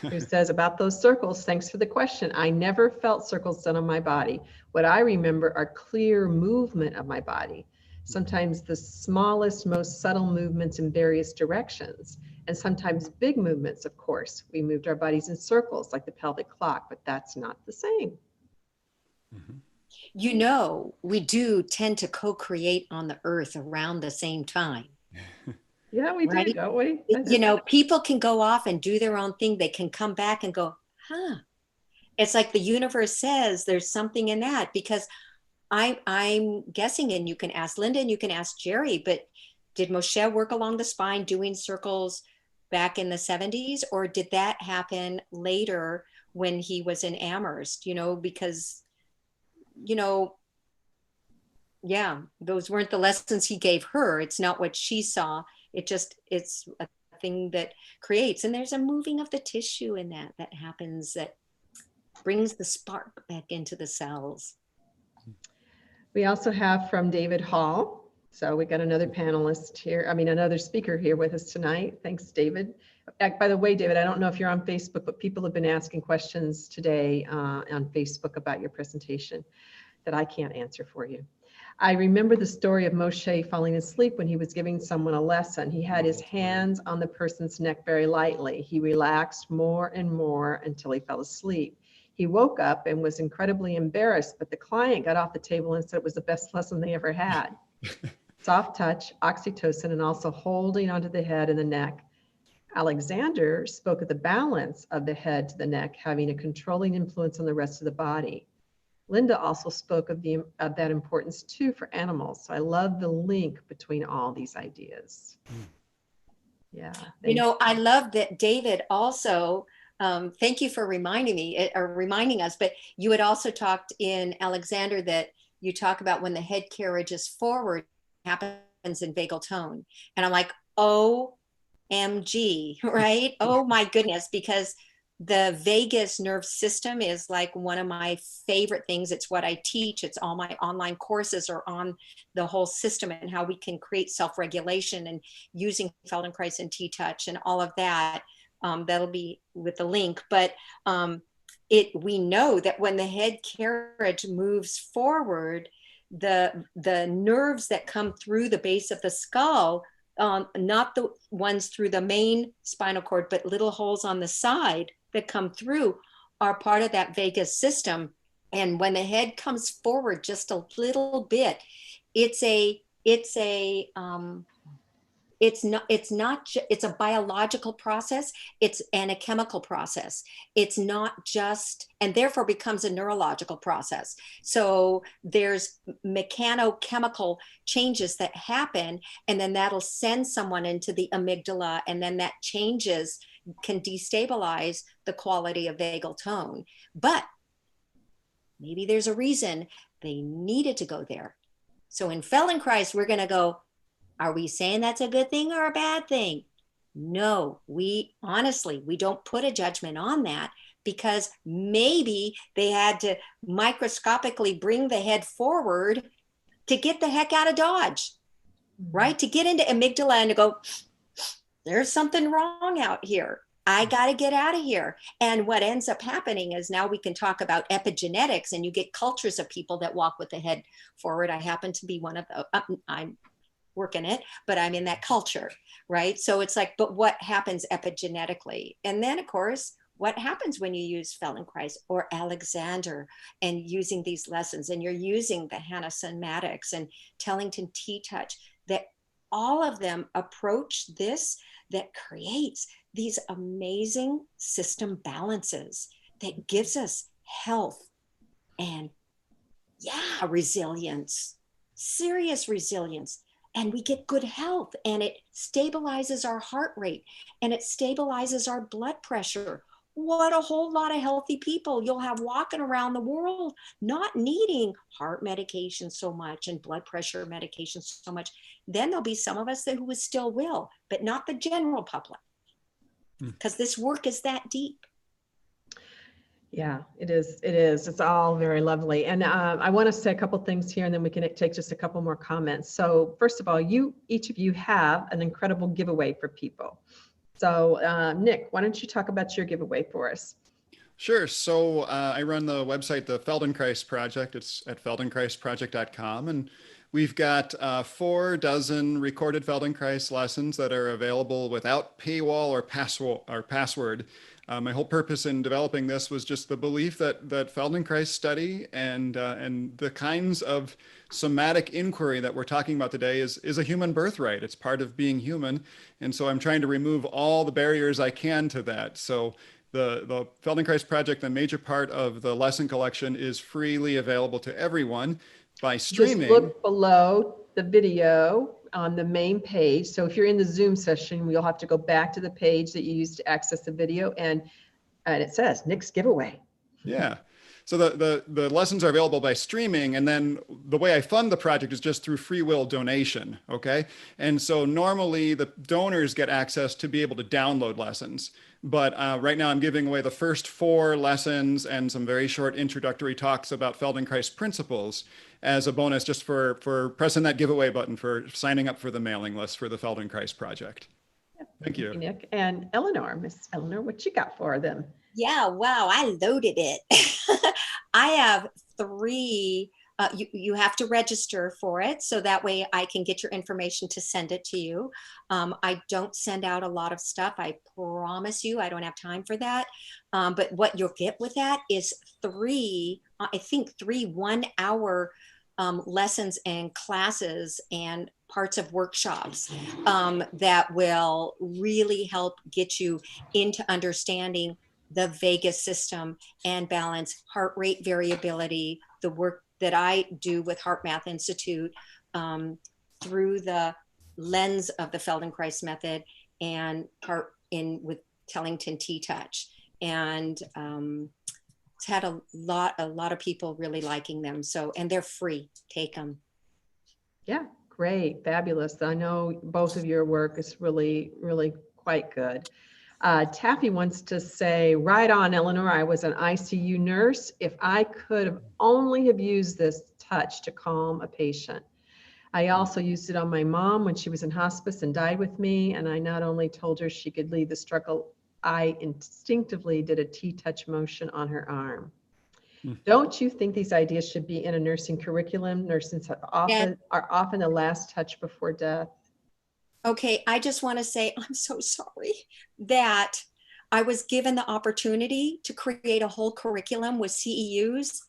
who says about those circles, thanks for the question. I never felt circles done on my body. What I remember are clear movement of my body. Sometimes the smallest, most subtle movements in various directions, and sometimes big movements, of course. We moved our bodies in circles like the pelvic clock, but that's not the same. You know, we do tend to co-create on the earth around the same time. Yeah, we do, don't we? You know, people can go off and do their own thing. They can come back and go, huh. It's like the universe says there's something in that, because I'm guessing, and you can ask Linda and you can ask Jerry, but did Moshe work along the spine doing circles back in the 70s, or did that happen later when he was in Amherst, you know, because, you know, yeah, those weren't the lessons he gave her. It's not what she saw. It's a thing that creates, and there's a moving of the tissue in that happens that brings the spark back into the cells. We also have from David Hall. So we got another panelist here. I mean, another speaker here with us tonight. Thanks, David. By the way, David, I don't know if you're on Facebook, but people have been asking questions today on Facebook about your presentation that I can't answer for you. I remember the story of Moshe falling asleep when he was giving someone a lesson. He had his hands on the person's neck very lightly. He relaxed more and more until he fell asleep. He woke up and was incredibly embarrassed, but the client got off the table and said it was the best lesson they ever had. Soft touch, oxytocin, and also holding onto the head and the neck. Alexander spoke of the balance of the head to the neck having a controlling influence on the rest of the body. Linda also spoke of that importance too for animals. So I love the link between all these ideas. Yeah. You know, I love that David also, thank you for reminding me or reminding us, but you had also talked in Alexander that you talk about when the head carriage is forward, happens in vagal tone. And I'm like, OMG, right? Oh my goodness, because the vagus nerve system is like one of my favorite things. It's what I teach. It's all my online courses are on the whole system and how we can create self-regulation and using Feldenkrais and T-Touch and all of that. That'll be with the link. But we know that when the head carriage moves forward, the nerves that come through the base of the skull, not the ones through the main spinal cord, but little holes on the side that come through, are part of that vagus system. And when the head comes forward just a little bit, it's a it's a biological process, and a chemical process. It's not just, and therefore becomes a neurological process. So there's mechanochemical changes that happen, and then that'll send someone into the amygdala, and then that changes can destabilize the quality of vagal tone. But maybe there's a reason they needed to go there. So in Feldenkrais, we're going to go, are we saying that's a good thing or a bad thing? No, we don't put a judgment on that, because maybe they had to microscopically bring the head forward to get the heck out of Dodge, right? To get into amygdala and to go, there's something wrong out here. I got to get out of here. And what ends up happening is, now we can talk about epigenetics, and you get cultures of people that walk with the head forward. I happen to be one of the, I'm working it, but I'm in that culture, right? So it's like, but what happens epigenetically? And then of course, what happens when you use Feldenkrais or Alexander and using these lessons, and you're using the Hannah somatics and Tellington T-touch, that all of them approach this, that creates these amazing system balances that gives us health and resilience, serious resilience. And we get good health, and it stabilizes our heart rate, and it stabilizes our blood pressure. What a whole lot of healthy people you'll have walking around the world, not needing heart medication so much and blood pressure medication so much. Then there'll be some of us who still will, but not the general public, because this work is that deep. Yeah, it is. It is. It's all very lovely. And I want to say a couple things here, and then we can take just a couple more comments. So first of all, each of you have an incredible giveaway for people. So Nick, why don't you talk about your giveaway for us? Sure. So I run the website, the Feldenkrais Project. It's at feldenkrais.project.com. And we've got 4 dozen recorded Feldenkrais lessons that are available without paywall or password. My whole purpose in developing this was just the belief that Feldenkrais study and the kinds of somatic inquiry that we're talking about today is a human birthright. It's part of being human. And so I'm trying to remove all the barriers I can to that. So the Feldenkrais Project, the major part of the lesson collection, is freely available to everyone by streaming. Just look below the video on the main page. So if you're in the Zoom session, you'll have to go back to the page that you used to access the video, and it says Nick's giveaway. Yeah. So the lessons are available by streaming, and then the way I fund the project is just through free will donation, okay? And so normally the donors get access to be able to download lessons. But right now I'm giving away the first 4 lessons and some very short introductory talks about Feldenkrais principles as a bonus, just for pressing that giveaway button, for signing up for the mailing list for the Feldenkrais project. Thank you. Nick. And Eleanor, Miss Eleanor, what you got for them? Yeah, wow, I loaded it. I have 3. You have to register for it, so that way I can get your information to send it to you. I don't send out a lot of stuff. I promise you, I don't have time for that. But what you'll get with that is 3 1-hour lessons and classes and parts of workshops that will really help get you into understanding the vagus system and balance, heart rate variability, the work that I do with Heart Math Institute through the lens of the Feldenkrais method, and part in with Tellington T-touch. And it's had a lot of people really liking them. So, and they're free. Take them. Yeah, great, fabulous. I know both of your work is really, really quite good. Taffy wants to say, right on, Eleanor, I was an ICU nurse. If I could have only have used this touch to calm a patient. I also used it on my mom when she was in hospice and died with me. And I not only told her she could leave the struggle, I instinctively did a T-touch motion on her arm. Don't you think these ideas should be in a nursing curriculum? Nurses are often the last touch before death. Okay, I just want to say I'm so sorry that I was given the opportunity to create a whole curriculum with CEUs,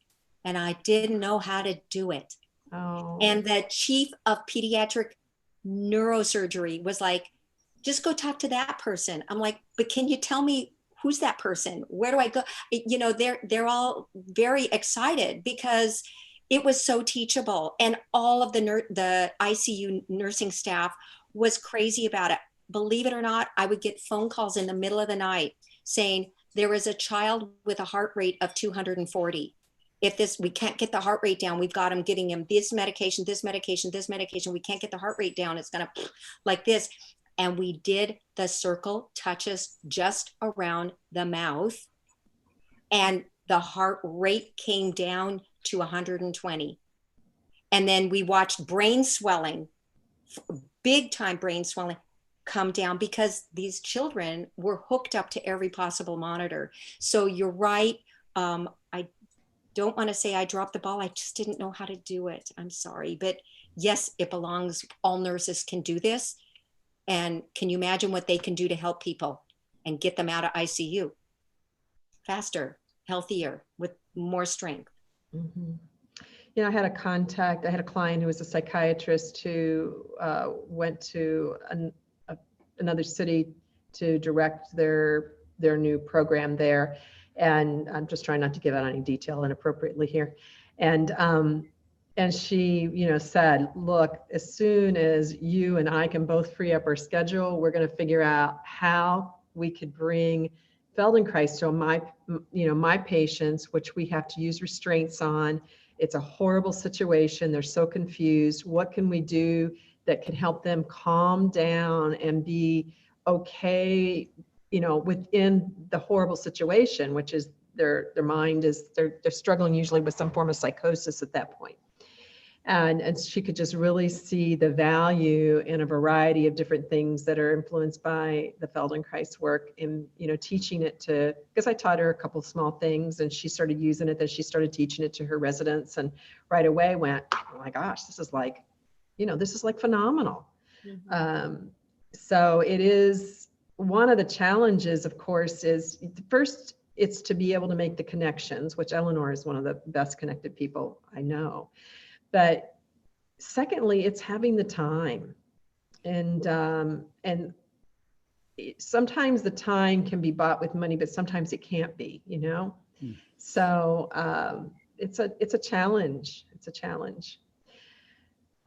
and I didn't know how to do it. Oh. And the chief of pediatric neurosurgery was like, just go talk to that person. I'm like, but can you tell me who's that person? Where do I go? You know, they're all very excited because it was so teachable, and all of the ICU nursing staff was crazy about it. Believe it or not, I would get phone calls in the middle of the night saying there is a child with a heart rate of 240. If we can't get the heart rate down, we've got him getting him this medication, this medication, this medication. We can't get the heart rate down. It's going to like this. And we did the circle touches just around the mouth, and the heart rate came down to 120. And then we watched brain swelling, big time brain swelling, come down because these children were hooked up to every possible monitor. So you're right. I don't want to say I dropped the ball. I just didn't know how to do it. I'm sorry. But yes, it belongs. All nurses can do this. And can you imagine what they can do to help people and get them out of ICU faster, healthier, with more strength? Mm-hmm. You know, I had a client who was a psychiatrist who went to another city to direct their new program there. And I'm just trying not to give out any detail inappropriately here. And she, you know, said, look, as soon as you and I can both free up our schedule, we're going to figure out how we could bring Feldenkrais to my patients, which we have to use restraints on. It's a horrible situation. They're so confused. What can we do that can help them calm down and be okay, you know, within the horrible situation, which is their mind is, they're struggling usually with some form of psychosis at that point. And she could just really see the value in a variety of different things that are influenced by the Feldenkrais work in, you know, teaching it to, because I taught her a couple of small things and she started using it, then she started teaching it to her residents and right away went, oh my gosh, this is like, you know, this is like phenomenal. Mm-hmm. So it is one of the challenges, of course, is first, it's to be able to make the connections, which Eleanor is one of the best connected people I know. But secondly, it's having the time, and sometimes the time can be bought with money, but sometimes it can't be, you know. So it's a challenge. It's a challenge.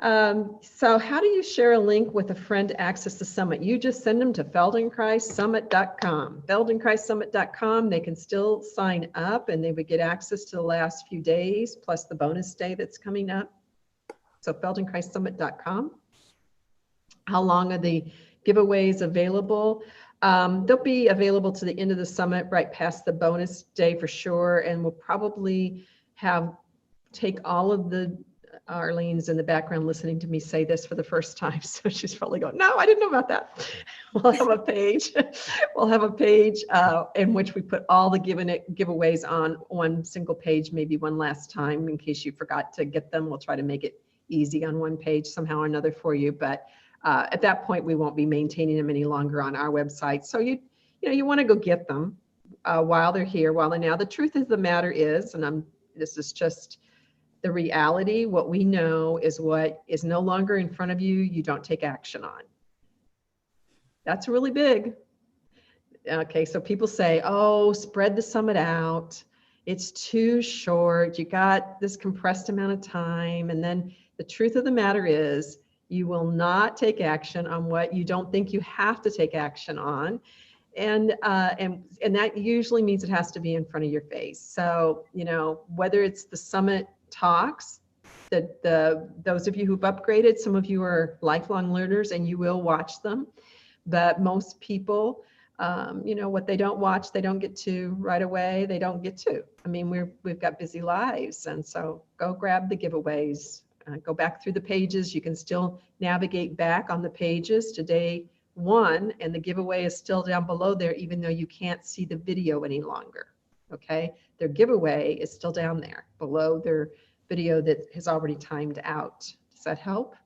So how do you share a link with a friend to access the summit? You just send them to feldenkrais.summit.com. Feldenkrais.summit.com. They can still sign up and they would get access to the last few days plus the bonus day that's coming up. So feldenkrais.summit.com. How long are the giveaways available? They'll be available to the end of the summit, right past the bonus day for sure. And we'll probably take all of the, Arlene's in the background listening to me say this for the first time. So she's probably going, no, I didn't know about that. We'll have a page. We'll have a page in which we put all the giveaways on one single page, maybe one last time in case you forgot to get them. We'll try to make it easy on one page somehow or another for you. But at that point, we won't be maintaining them any longer on our website. So you want to go get them while they're here, while they're now. The truth of the matter is, and this is just the reality, what we know is what is no longer in front of you, you don't take action on. That's really big. Okay, so people say, oh, spread the summit out. It's too short. You got this compressed amount of time. And then the truth of the matter is you will not take action on what you don't think you have to take action on. And that usually means it has to be in front of your face. So, you know, whether it's the summit talks, that those of you who've upgraded, some of you are lifelong learners and you will watch them, but most people, you know, what they don't watch, they don't get to right away. They don't get to. I mean, we've got busy lives, and so go grab the giveaways. Go back through the pages. You can still navigate back on the pages to day one, and the giveaway is still down below there, even though you can't see the video any longer. Okay, their giveaway is still down there below their video that has already timed out. Does that help?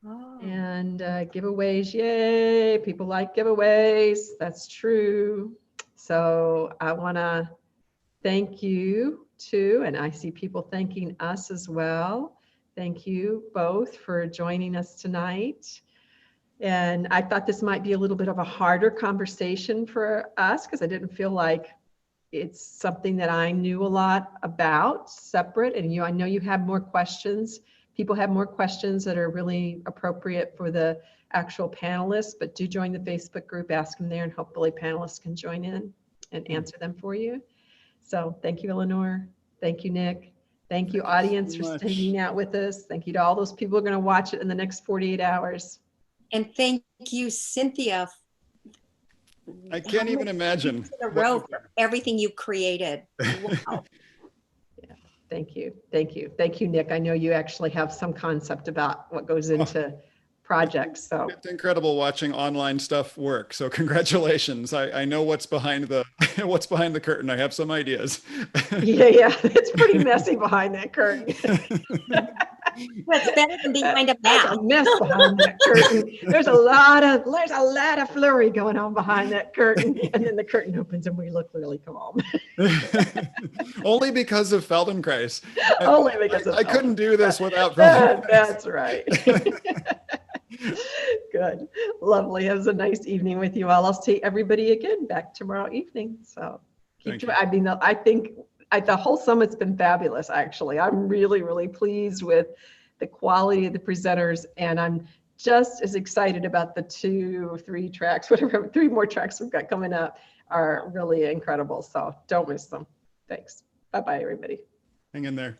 Oh. And giveaways, yay, people like giveaways. That's true. So I want to thank you too, and I see people thanking us as well. Thank you both for joining us tonight. And I thought this might be a little bit of a harder conversation for us because I didn't feel like it's something that I knew a lot about separate. And I know you have more questions. People have more questions that are really appropriate for the actual panelists, but do join the Facebook group, ask them there, and hopefully panelists can join in and answer them for you. So thank you, Eleanor. Thank you, Nick. Thank you, audience, for hanging out with us. Thank you to all those people who are going to watch it in the next 48 hours. And thank you, Cynthia. I can't even imagine. For everything you created. Wow. Yeah, thank you. Thank you. Thank you, Nick. I know you actually have some concept about what goes into projects. So it's incredible watching online stuff work. So congratulations. I know what's behind the what's behind the curtain. I have some ideas. Yeah, it's pretty messy behind that curtain. That's better than behind a There's map. a mess behind that curtain. There's a lot of flurry going on behind that curtain, and then the curtain opens and we look really calm. Only because of Feldenkrais. Only because I couldn't do this without Feldenkrais. Feldenkrais. That's right. Good, lovely. It was a nice evening with you all. I'll see everybody again back tomorrow evening. So I mean, I think the whole summit's been fabulous, actually. I'm really, really pleased with the quality of the presenters, and I'm just as excited about the 2 or 3 tracks, whatever, 3 more tracks we've got coming up are really incredible. So don't miss them. Thanks. Bye-bye, everybody. Hang in there.